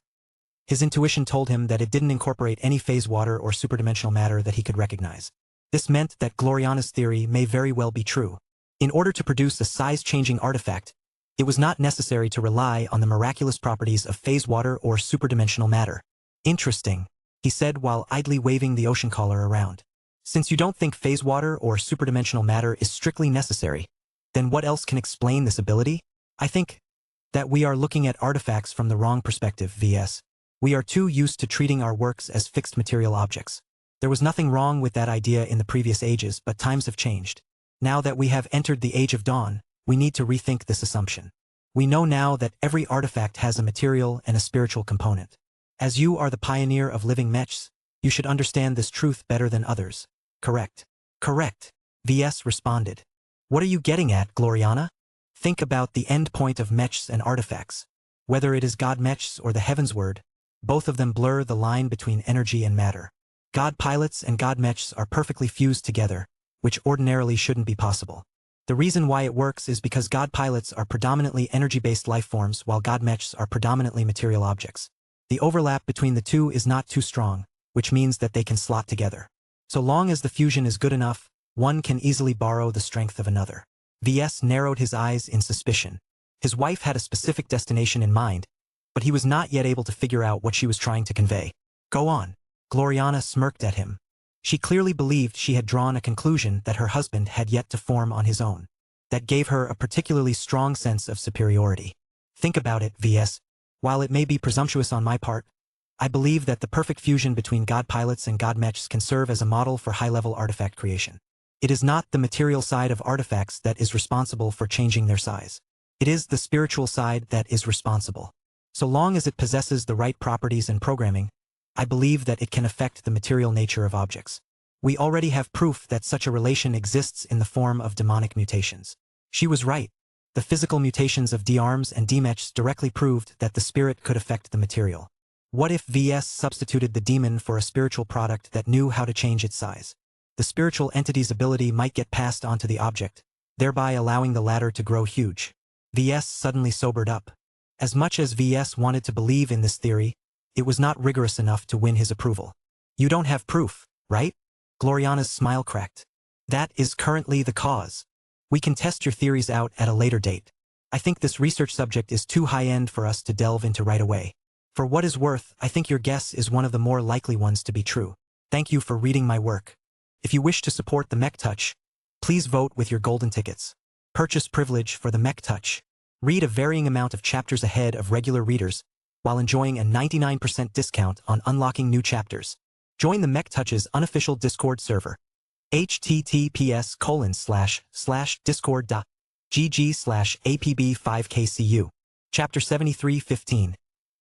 his intuition told him that it didn't incorporate any phase water or superdimensional matter that he could recognize. This meant that Gloriana's theory may very well be true. In order to produce a size-changing artifact, it was not necessary to rely on the miraculous properties of phase water or superdimensional matter. Interesting, he said while idly waving the ocean collar around. Since you don't think phase water or superdimensional matter is strictly necessary, then what else can explain this ability? I think that we are looking at artifacts from the wrong perspective, vs. We are too used to treating our works as fixed material objects. There was nothing wrong with that idea in the previous ages, but times have changed. Now that we have entered the Age of Dawn, we need to rethink this assumption. We know now that every artifact has a material and a spiritual component. As you are the pioneer of living mechs, you should understand this truth better than others. Correct. Correct, VS responded. What are you getting at, Gloriana? Think about the end point of mechs and artifacts. Whether it is God mechs or the Heavens Word, both of them blur the line between energy and matter. God pilots and God mechs are perfectly fused together, which ordinarily shouldn't be possible. The reason why it works is because God pilots are predominantly energy-based life forms while God mechs are predominantly material objects. The overlap between the two is not too strong, which means that they can slot together. So long as the fusion is good enough, one can easily borrow the strength of another. VS narrowed his eyes in suspicion. His wife had a specific destination in mind, but he was not yet able to figure out what she was trying to convey. Go on. Gloriana smirked at him. She clearly believed she had drawn a conclusion that her husband had yet to form on his own. That gave her a particularly strong sense of superiority. Think about it, VS. While it may be presumptuous on my part, I believe that the perfect fusion between God pilots and God mechs can serve as a model for high-level artifact creation. It is not the material side of artifacts that is responsible for changing their size. It is the spiritual side that is responsible. So long as it possesses the right properties and programming, I believe that it can affect the material nature of objects. We already have proof that such a relation exists in the form of demonic mutations. She was right. The physical mutations of D-arms and D-mechs directly proved that the spirit could affect the material. What if VS substituted the demon for a spiritual product that knew how to change its size? The spiritual entity's ability might get passed onto the object, thereby allowing the latter to grow huge. VS suddenly sobered up. As much as VS wanted to believe in this theory, it was not rigorous enough to win his approval. You don't have proof, right? Gloriana's smile cracked. That is currently the cause. We can test your theories out at a later date. I think this research subject is too high-end for us to delve into right away. For what is worth, I think your guess is one of the more likely ones to be true. Thank you for reading my work. If you wish to support the Mech Touch, please vote with your golden tickets. Purchase privilege for the Mech Touch. Read a varying amount of chapters ahead of regular readers, while enjoying a 99% discount on unlocking new chapters. Join the Mech Touch's unofficial Discord server. https://discord.gg/apb5kcu. Chapter 73:15.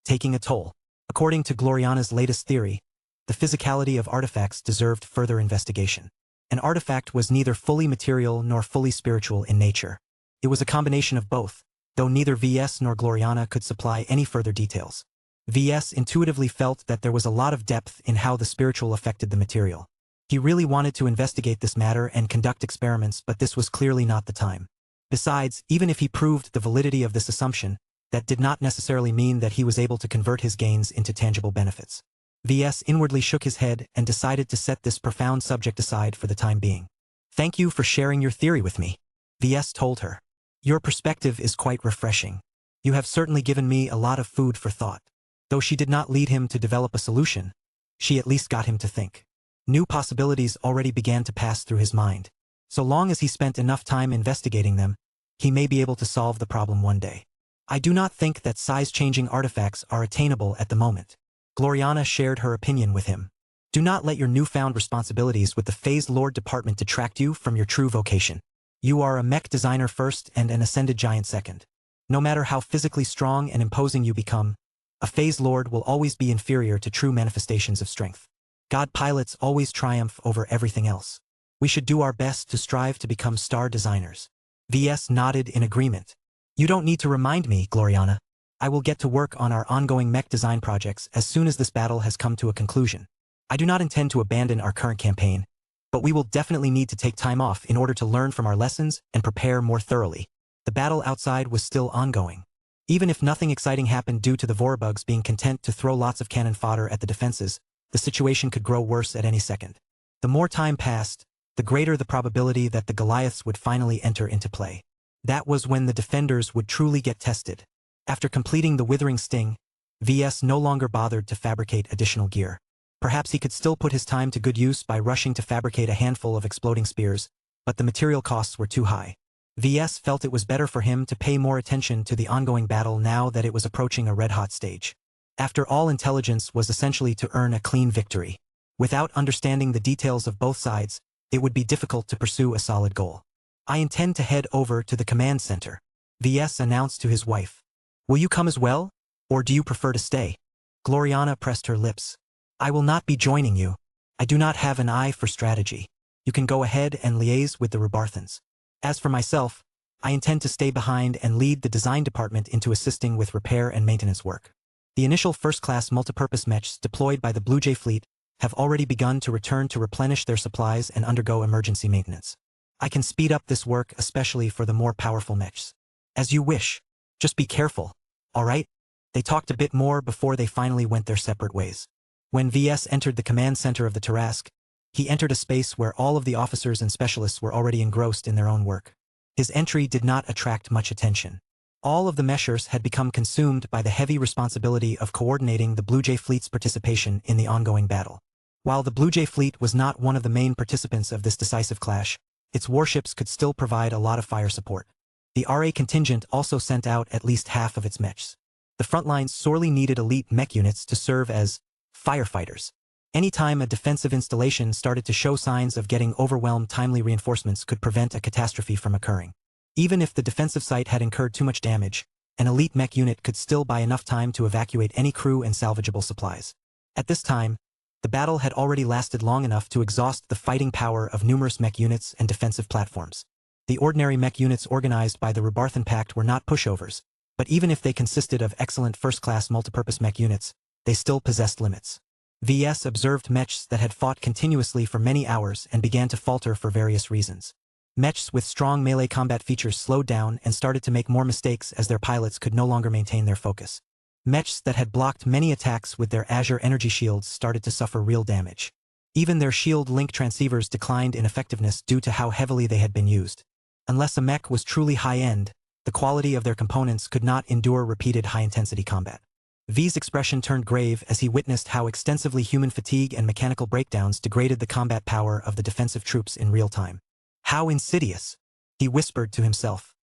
Taking a toll. According to Gloriana's latest theory, the physicality of artifacts deserved further investigation. An artifact was neither fully material nor fully spiritual in nature. It was a combination of both, though neither VS nor Gloriana could supply any further details. VS intuitively felt that there was a lot of depth in how the spiritual affected the material. He really wanted to investigate this matter and conduct experiments, but this was clearly not the time. Besides, even if he proved the validity of this assumption, that did not necessarily mean that he was able to convert his gains into tangible benefits. VS inwardly shook his head and decided to set this profound subject aside for the time being. Thank you for sharing your theory with me, VS told her. Your perspective is quite refreshing. You have certainly given me a lot of food for thought. Though she did not lead him to develop a solution, she at least got him to think. New possibilities already began to pass through his mind. So long as he spent enough time investigating them, he may be able to solve the problem one day. I do not think that size-changing artifacts are attainable at the moment. Gloriana shared her opinion with him. Do not let your newfound responsibilities with the Phase Lord Department detract you from your true vocation. You are a mech designer first and an ascended giant second. No matter how physically strong and imposing you become, a Phase Lord will always be inferior to true manifestations of strength. God pilots always triumph over everything else. We should do our best to strive to become star designers. VS nodded in agreement. You don't need to remind me, Gloriana. I will get to work on our ongoing mech design projects as soon as this battle has come to a conclusion. I do not intend to abandon our current campaign, but we will definitely need to take time off in order to learn from our lessons and prepare more thoroughly. The battle outside was still ongoing. Even if nothing exciting happened due to the Vorabugs being content to throw lots of cannon fodder at the defenses, the situation could grow worse at any second. The more time passed, the greater the probability that the Goliaths would finally enter into play. That was when the defenders would truly get tested. After completing the withering sting, VS no longer bothered to fabricate additional gear. Perhaps he could still put his time to good use by rushing to fabricate a handful of exploding spears, but the material costs were too high. VS felt it was better for him to pay more attention to the ongoing battle now that it was approaching a red-hot stage. After all, intelligence was essentially to earn a clean victory. Without understanding the details of both sides, it would be difficult to pursue a solid goal. "I intend to head over to the command center," VS announced to his wife. "Will you come as well, or do you prefer to stay?" Gloriana pressed her lips. "I will not be joining you. I do not have an eye for strategy. You can go ahead and liaise with the Rebarthans. As for myself, I intend to stay behind and lead the design department into assisting with repair and maintenance work." The initial first-class multipurpose mechs deployed by the Blue Jay fleet have already begun to return to replenish their supplies and undergo emergency maintenance. "I can speed up this work, especially for the more powerful mechs." "As you wish. Just be careful, all right?" They talked a bit more before they finally went their separate ways. When VS entered the command center of the Tarask, he entered a space where all of the officers and specialists were already engrossed in their own work. His entry did not attract much attention. All of the meshers had become consumed by the heavy responsibility of coordinating the Blue Jay fleet's participation in the ongoing battle. While the Blue Jay fleet was not one of the main participants of this decisive clash, its warships could still provide a lot of fire support. The RA contingent also sent out at least half of its mechs. The front lines sorely needed elite mech units to serve as firefighters. Anytime a defensive installation started to show signs of getting overwhelmed, timely reinforcements could prevent a catastrophe from occurring. Even if the defensive site had incurred too much damage, an elite mech unit could still buy enough time to evacuate any crew and salvageable supplies. At this time, the battle had already lasted long enough to exhaust the fighting power of numerous mech units and defensive platforms. The ordinary mech units organized by the Rebarthan Pact were not pushovers, but even if they consisted of excellent first-class multipurpose mech units, they still possessed limits. VS observed mechs that had fought continuously for many hours and began to falter for various reasons. Mechs with strong melee combat features slowed down and started to make more mistakes as their pilots could no longer maintain their focus. Mechs that had blocked many attacks with their Azure energy shields started to suffer real damage. Even their shield link transceivers declined in effectiveness due to how heavily they had been used. Unless a mech was truly high-end, the quality of their components could not endure repeated high-intensity combat. V's expression turned grave as he witnessed how extensively human fatigue and mechanical breakdowns degraded the combat power of the defensive troops in real time. "How insidious," he whispered to himself.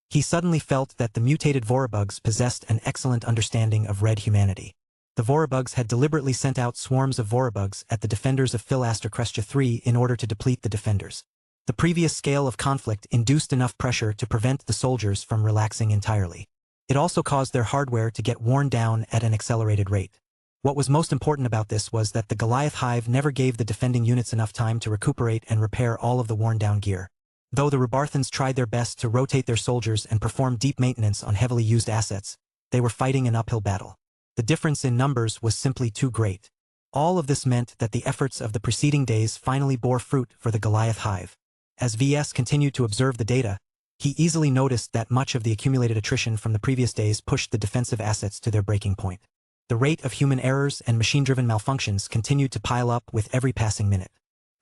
He suddenly felt that the mutated Vorabugs possessed an excellent understanding of red humanity. The Vorabugs had deliberately sent out swarms of Vorabugs at the defenders of Philaster Crestia III in order to deplete the defenders. The previous scale of conflict induced enough pressure to prevent the soldiers from relaxing entirely. It also caused their hardware to get worn down at an accelerated rate. What was most important about this was that the Goliath Hive never gave the defending units enough time to recuperate and repair all of the worn-down gear. Though the Rebarthans tried their best to rotate their soldiers and perform deep maintenance on heavily used assets, they were fighting an uphill battle. The difference in numbers was simply too great. All of this meant that the efforts of the preceding days finally bore fruit for the Goliath Hive. As VS continued to observe the data, he easily noticed that much of the accumulated attrition from the previous days pushed the defensive assets to their breaking point. The rate of human errors and machine-driven malfunctions continued to pile up with every passing minute.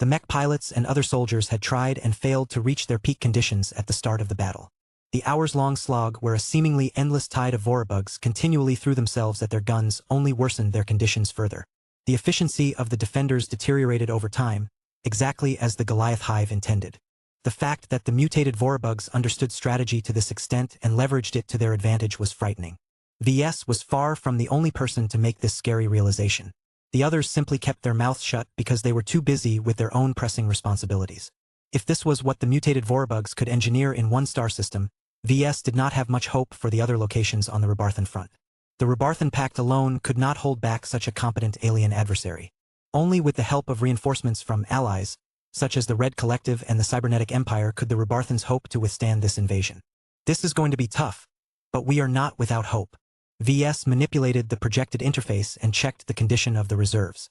The mech pilots and other soldiers had tried and failed to reach their peak conditions at the start of the battle. The hours-long slog where a seemingly endless tide of Vorabugs continually threw themselves at their guns only worsened their conditions further. The efficiency of the defenders deteriorated over time, exactly as the Goliath Hive intended. The fact that the mutated Vorabugs understood strategy to this extent and leveraged it to their advantage was frightening. VS was far from the only person to make this scary realization. The others simply kept their mouths shut because they were too busy with their own pressing responsibilities. If this was what the mutated Vorabugs could engineer in one star system, VS did not have much hope for the other locations on the Rebarthan front. The Rebarthan Pact alone could not hold back such a competent alien adversary. Only with the help of reinforcements from allies, such as the Red Collective and the Cybernetic Empire, could the Rebarthans hope to withstand this invasion. "This is going to be tough, but we are not without hope." VS manipulated the projected interface and checked the condition of the reserves.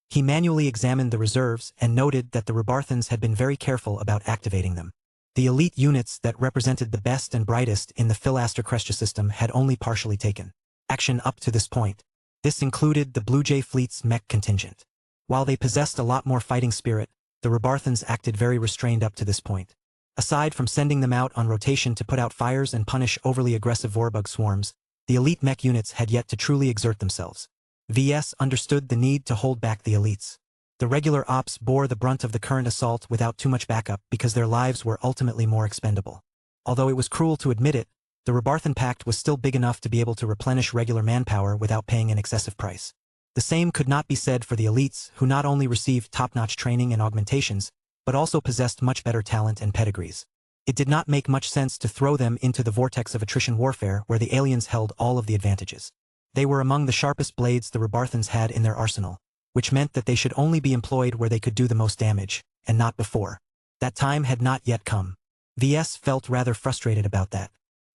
He manually examined the reserves and noted that the Rebarthans had been very careful about activating them. The elite units that represented the best and brightest in the Philaster Crestia system had only partially taken action up to this point. This included the Blue Jay fleet's mech contingent. While they possessed a lot more fighting spirit, the Rebarthans acted very restrained up to this point. Aside from sending them out on rotation to put out fires and punish overly aggressive Vorbug swarms, the elite mech units had yet to truly exert themselves. VS understood the need to hold back the elites. The regular ops bore the brunt of the current assault without too much backup because their lives were ultimately more expendable. Although it was cruel to admit it, the Rebarthan Pact was still big enough to be able to replenish regular manpower without paying an excessive price. The same could not be said for the elites, who not only received top-notch training and augmentations, but also possessed much better talent and pedigrees. It did not make much sense to throw them into the vortex of attrition warfare where the aliens held all of the advantages. They were among the sharpest blades the Rebarthans had in their arsenal, which meant that they should only be employed where they could do the most damage, and not before. That time had not yet come. VS felt rather frustrated about that.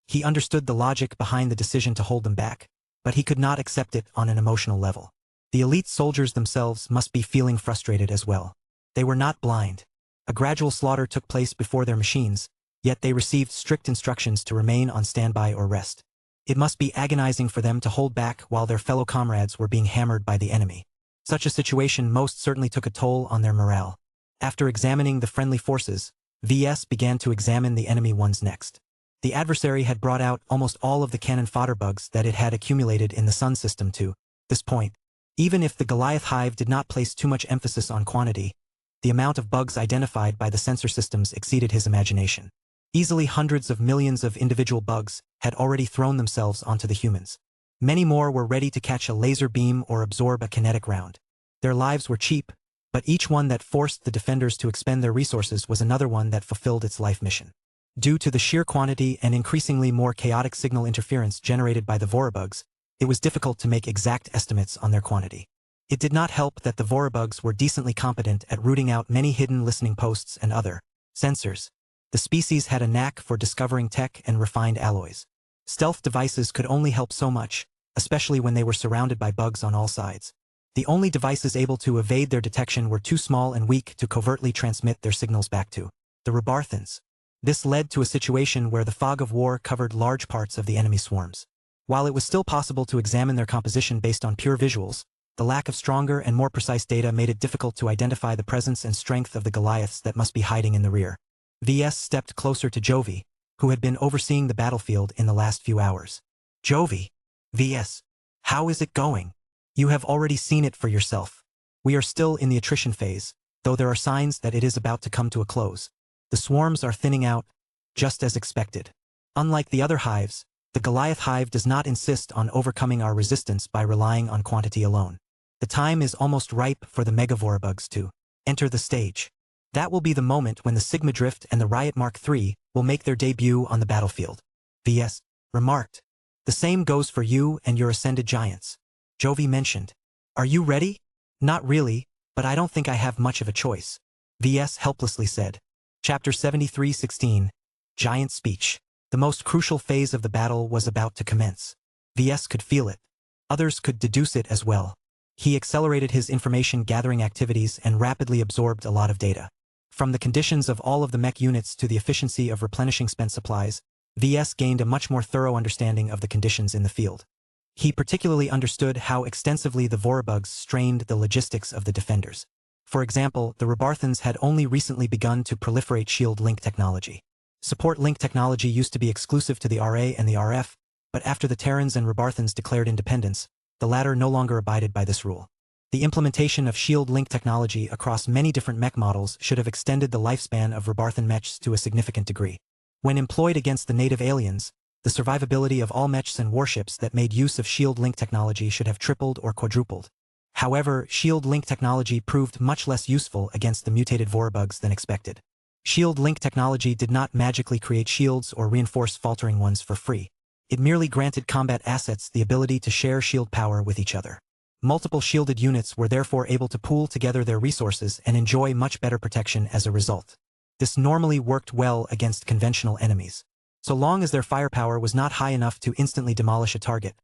He understood the logic behind the decision to hold them back, but he could not accept it on an emotional level. The elite soldiers themselves must be feeling frustrated as well. They were not blind. A gradual slaughter took place before their machines, yet they received strict instructions to remain on standby or rest. It must be agonizing for them to hold back while their fellow comrades were being hammered by the enemy. Such a situation most certainly took a toll on their morale. After examining the friendly forces, VS began to examine the enemy ones next. The adversary had brought out almost all of the cannon fodder bugs that it had accumulated in the Sun system to this point. Even if the Goliath hive did not place too much emphasis on quantity, the amount of bugs identified by the sensor systems exceeded his imagination. Easily hundreds of millions of individual bugs had already thrown themselves onto the humans. Many more were ready to catch a laser beam or absorb a kinetic round. Their lives were cheap, but each one that forced the defenders to expend their resources was another one that fulfilled its life mission. Due to the sheer quantity and increasingly more chaotic signal interference generated by the Vorabugs, it was difficult to make exact estimates on their quantity. It did not help that the Vorabugs were decently competent at rooting out many hidden listening posts and other sensors. The species had a knack for discovering tech and refined alloys. Stealth devices could only help so much, especially when they were surrounded by bugs on all sides. The only devices able to evade their detection were too small and weak to covertly transmit their signals back to the Rebarthans. This led to a situation where the fog of war covered large parts of the enemy swarms. While it was still possible to examine their composition based on pure visuals, the lack of stronger and more precise data made it difficult to identify the presence and strength of the Goliaths that must be hiding in the rear. VS stepped closer to Jovi, who had been overseeing the battlefield in the last few hours. Jovi. VS. How is it going? You have already seen it for yourself. We are still in the attrition phase, though there are signs that it is about to come to a close. The swarms are thinning out, just as expected. Unlike the other hives, the Goliath hive does not insist on overcoming our resistance by relying on quantity alone. The time is almost ripe for the Megavorabugs to enter the stage. That will be the moment when the Sigma Drift and the Riot Mark III will make their debut on the battlefield. VS remarked. The same goes for you and your ascended giants. Jovi mentioned. Are you ready? Not really, but I don't think I have much of a choice. VS helplessly said. Chapter 73:16. Giant Speech. The most crucial phase of the battle was about to commence. VS could feel it. Others could deduce it as well. He accelerated his information-gathering activities and rapidly absorbed a lot of data. From the conditions of all of the mech units to the efficiency of replenishing spent supplies, VS gained a much more thorough understanding of the conditions in the field. He particularly understood how extensively the Vorabugs strained the logistics of the defenders. For example, the Rebarthans had only recently begun to proliferate shield link technology. Support link technology used to be exclusive to the RA and the RF, but after the Terrans and Rebarthans declared independence, the latter no longer abided by this rule. The implementation of shield link technology across many different mech models should have extended the lifespan of Rebarthan mechs to a significant degree. When employed against the native aliens, the survivability of all mechs and warships that made use of shield link technology should have tripled or quadrupled. However, shield link technology proved much less useful against the mutated Vorabugs than expected. Shield link technology did not magically create shields or reinforce faltering ones for free. It merely granted combat assets the ability to share shield power with each other. Multiple shielded units were therefore able to pool together their resources and enjoy much better protection as a result. This normally worked well against conventional enemies. So long as their firepower was not high enough to instantly demolish a target,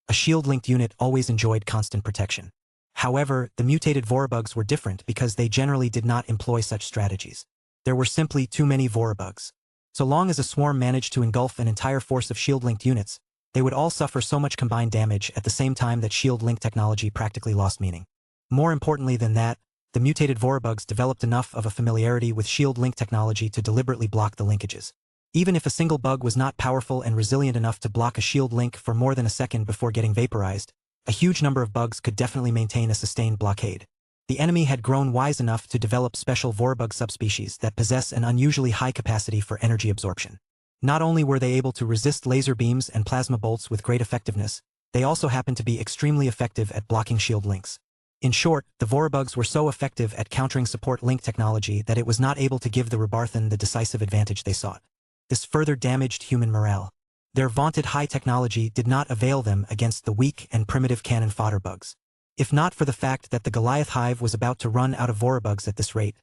a shield-linked unit always enjoyed constant protection. However, the mutated Vorabugs were different because they generally did not employ such strategies. There were simply too many Vorabugs. So long as a swarm managed to engulf an entire force of shield-linked units, they would all suffer so much combined damage at the same time that shield-link technology practically lost meaning. More importantly than that, the mutated Vorabugs developed enough of a familiarity with shield link technology to deliberately block the linkages. Even if a single bug was not powerful and resilient enough to block a shield link for more than a second before getting vaporized, a huge number of bugs could definitely maintain a sustained blockade. The enemy had grown wise enough to develop special Vorabug subspecies that possess an unusually high capacity for energy absorption. Not only were they able to resist laser beams and plasma bolts with great effectiveness, they also happened to be extremely effective at blocking shield links. In short, the Vorabugs were so effective at countering support link technology that it was not able to give the Rebarthan the decisive advantage they sought. This further damaged human morale. Their vaunted high technology did not avail them against the weak and primitive cannon fodder bugs. If not for the fact that the Goliath hive was about to run out of Vorabugs at this rate,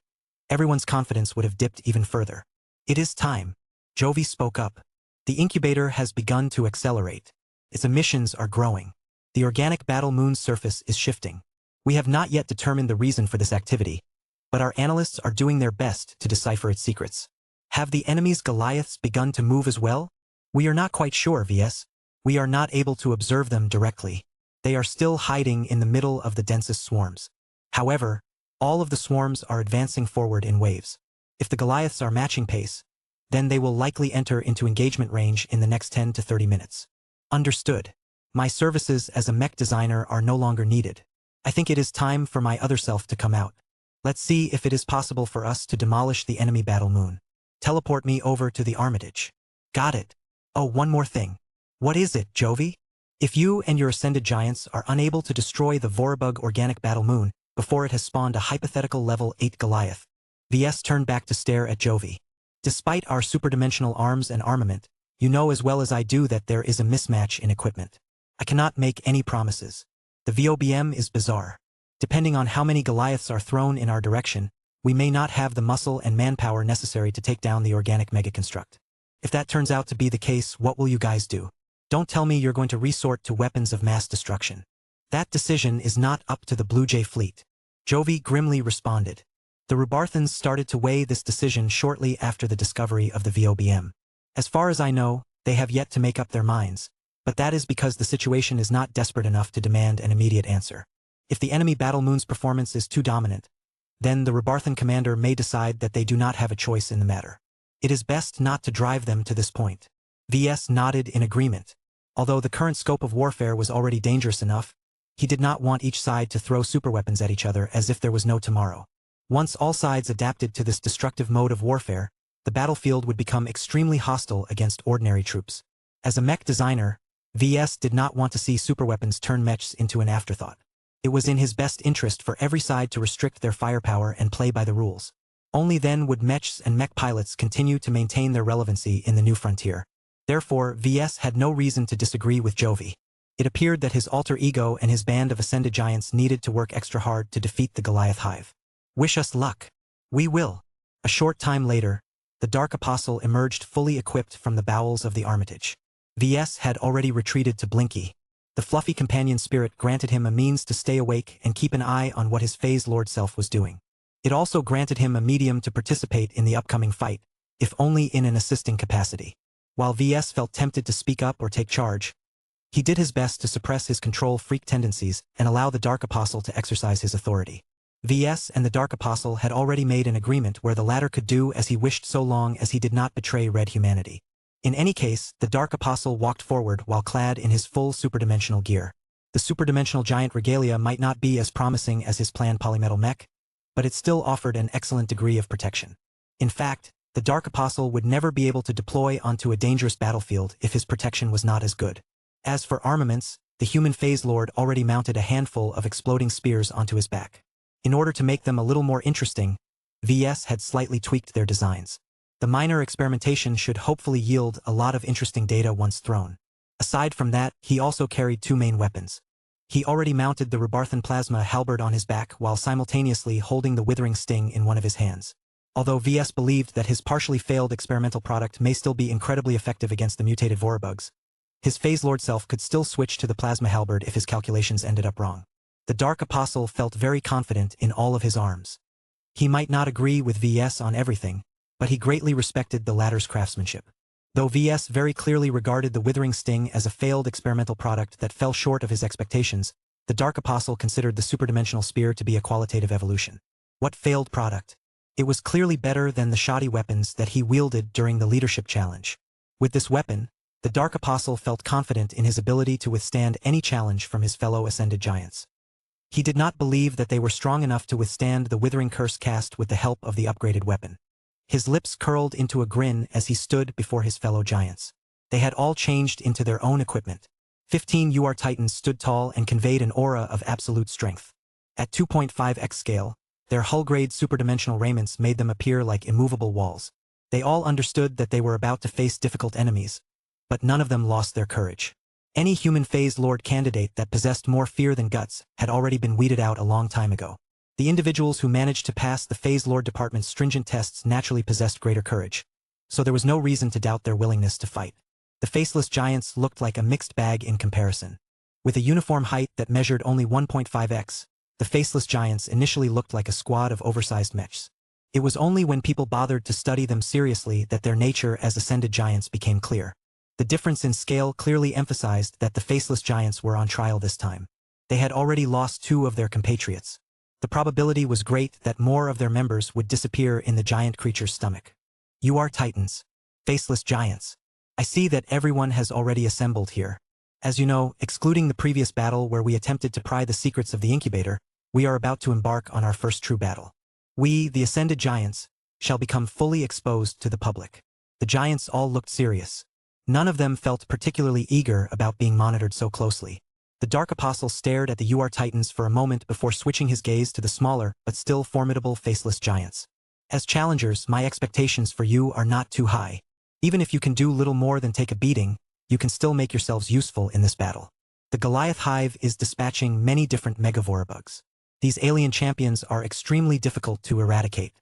everyone's confidence would have dipped even further. "It is time," Jovi spoke up. "The incubator has begun to accelerate. Its emissions are growing. The organic battle moon's surface is shifting. We have not yet determined the reason for this activity, but our analysts are doing their best to decipher its secrets." "Have the enemy's Goliaths begun to move as well?" "We are not quite sure, VS. We are not able to observe them directly. They are still hiding in the middle of the densest swarms. However, all of the swarms are advancing forward in waves. If the Goliaths are matching pace, then they will likely enter into engagement range in the next 10 to 30 minutes. Understood. My services as a mech designer are no longer needed. I think it is time for my other self to come out. Let's see if it is possible for us to demolish the enemy battle moon. Teleport me over to the Armitage." "Got it. Oh, one more thing." "What is it, Jovi?" "If you and your ascended giants are unable to destroy the Vorabug organic battle moon before it has spawned a hypothetical level 8 Goliath." VS turned back to stare at Jovi. "Despite our superdimensional arms and armament, you know as well as I do that there is a mismatch in equipment. I cannot make any promises. The VOBM is bizarre. Depending on how many Goliaths are thrown in our direction, we may not have the muscle and manpower necessary to take down the organic megaconstruct. If that turns out to be the case, what will you guys do? Don't tell me you're going to resort to weapons of mass destruction." "That decision is not up to the Blue Jay fleet," Jovi grimly responded. "The Rebarthans started to weigh this decision shortly after the discovery of the VOBM. As far as I know, they have yet to make up their minds, but that is because the situation is not desperate enough to demand an immediate answer. If the enemy battle moon's performance is too dominant, then the Rebarthan commander may decide that they do not have a choice in the matter. It is best not to drive them to this point." VS nodded in agreement. Although the current scope of warfare was already dangerous enough, he did not want each side to throw superweapons at each other as if there was no tomorrow. Once all sides adapted to this destructive mode of warfare, the battlefield would become extremely hostile against ordinary troops. As a mech designer, VS did not want to see superweapons turn mechs into an afterthought. It was in his best interest for every side to restrict their firepower and play by the rules. Only then would mechs and mech pilots continue to maintain their relevancy in the new frontier. Therefore, VS had no reason to disagree with Jovi. It appeared that his alter ego and his band of ascended giants needed to work extra hard to defeat the Goliath hive. "Wish us luck." "We will." A short time later, the Dark Apostle emerged fully equipped from the bowels of the Armitage. VS had already retreated to Blinky. The fluffy companion spirit granted him a means to stay awake and keep an eye on what his phase lord self was doing. It also granted him a medium to participate in the upcoming fight, if only in an assisting capacity. While VS felt tempted to speak up or take charge, he did his best to suppress his control freak tendencies and allow the Dark Apostle to exercise his authority. VS and the Dark Apostle had already made an agreement where the latter could do as he wished so long as he did not betray red humanity. In any case, the Dark Apostle walked forward while clad in his full superdimensional gear. The superdimensional giant regalia might not be as promising as his planned polymetal mech, but it still offered an excellent degree of protection. In fact, the Dark Apostle would never be able to deploy onto a dangerous battlefield if his protection was not as good. As for armaments, the human phase lord already mounted a handful of exploding spears onto his back. In order to make them a little more interesting, VS had slightly tweaked their designs. The minor experimentation should hopefully yield a lot of interesting data once thrown. Aside from that, he also carried two main weapons. He already mounted the Rebarthan plasma halberd on his back while simultaneously holding the withering sting in one of his hands. Although VS believed that his partially failed experimental product may still be incredibly effective against the mutated Vorabugs, his phase lord self could still switch to the plasma halberd if his calculations ended up wrong. The Dark Apostle felt very confident in all of his arms. He might not agree with VS on everything, but he greatly respected the latter's craftsmanship. Though VS very clearly regarded the withering sting as a failed experimental product that fell short of his expectations, the Dark Apostle considered the superdimensional spear to be a qualitative evolution. What failed product? It was clearly better than the shoddy weapons that he wielded during the leadership challenge. With this weapon, the Dark Apostle felt confident in his ability to withstand any challenge from his fellow Ascended Giants. He did not believe that they were strong enough to withstand the withering curse cast with the help of the upgraded weapon. His lips curled into a grin as he stood before his fellow giants. They had all changed into their own equipment. 15 UR Titans stood tall and conveyed an aura of absolute strength. At 2.5x scale, their hull-grade superdimensional raiments made them appear like immovable walls. They all understood that they were about to face difficult enemies, but none of them lost their courage. Any human Phase Lord candidate that possessed more fear than guts had already been weeded out a long time ago. The individuals who managed to pass the Phase Lord Department's stringent tests naturally possessed greater courage, so there was no reason to doubt their willingness to fight. The faceless giants looked like a mixed bag in comparison. With a uniform height that measured only 1.5x, the faceless giants initially looked like a squad of oversized mechs. It was only when people bothered to study them seriously that their nature as ascended giants became clear. The difference in scale clearly emphasized that the faceless giants were on trial this time. They had already lost 2 of their compatriots. The probability was great that more of their members would disappear in the giant creature's stomach. You are Titans. Faceless giants. I see that everyone has already assembled here. As you know, excluding the previous battle where we attempted to pry the secrets of the incubator, we are about to embark on our first true battle. We, the Ascended Giants, shall become fully exposed to the public. The giants all looked serious. None of them felt particularly eager about being monitored so closely. The Dark Apostle stared at the UR Titans for a moment before switching his gaze to the smaller, but still formidable faceless giants. As challengers, my expectations for you are not too high. Even if you can do little more than take a beating, you can still make yourselves useful in this battle. The Goliath Hive is dispatching many different megavorabugs. These alien champions are extremely difficult to eradicate.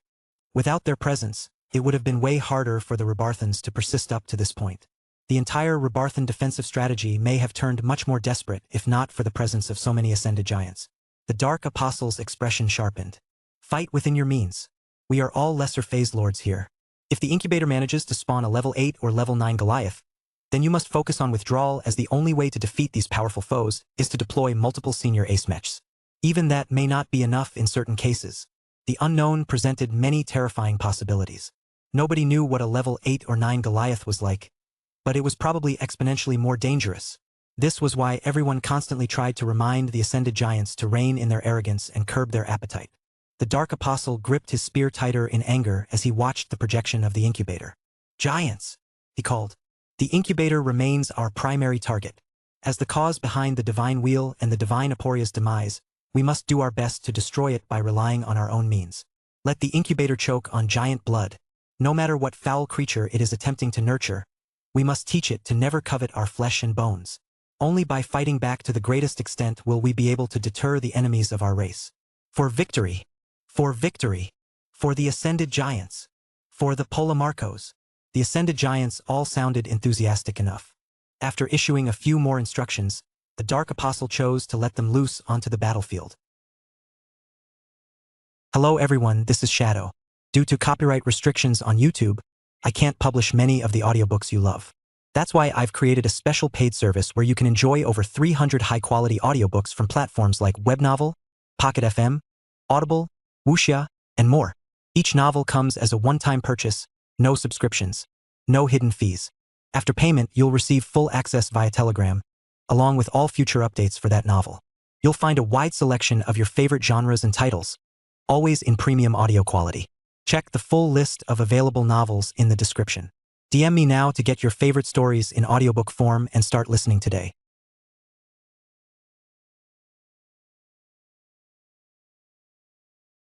Without their presence, it would have been way harder for the Rebarthans to persist up to this point. The entire Rebarthan defensive strategy may have turned much more desperate if not for the presence of so many ascended giants. The Dark Apostle's expression sharpened. Fight within your means. We are all lesser phase lords here. If the incubator manages to spawn a level 8 or level 9 Goliath, then you must focus on withdrawal, as the only way to defeat these powerful foes is to deploy multiple senior ace mechs. Even that may not be enough in certain cases. The unknown presented many terrifying possibilities. Nobody knew what a level 8 or 9 Goliath was like, but it was probably exponentially more dangerous. This was why everyone constantly tried to remind the ascended giants to rein in their arrogance and curb their appetite. The Dark Apostle gripped his spear tighter in anger as he watched the projection of the incubator. Giants, he called. The incubator remains our primary target. As the cause behind the Divine Wheel and the Divine Aporia's demise, we must do our best to destroy it by relying on our own means. Let the incubator choke on giant blood. No matter what foul creature it is attempting to nurture, we must teach it to never covet our flesh and bones. Only by fighting back to the greatest extent will we be able to deter the enemies of our race. For victory! For victory! For the Ascended Giants! For the Polamarcos! The Ascended Giants all sounded enthusiastic enough. After issuing a few more instructions, the Dark Apostle chose to let them loose onto the battlefield. Hello everyone, this is Shadow. Due to copyright restrictions on YouTube, I can't publish many of the audiobooks you love. That's why I've created a special paid service where you can enjoy over 300 high-quality audiobooks from platforms like Webnovel, Pocket FM, Audible, Wuxia, and more. Each novel comes as a one-time purchase, no subscriptions, no hidden fees. After payment, you'll receive full access via Telegram, along with all future updates for that novel. You'll find a wide selection of your favorite genres and titles, always in premium audio quality. Check the full list of available novels in the description. DM me now to get your favorite stories in audiobook form and start listening today.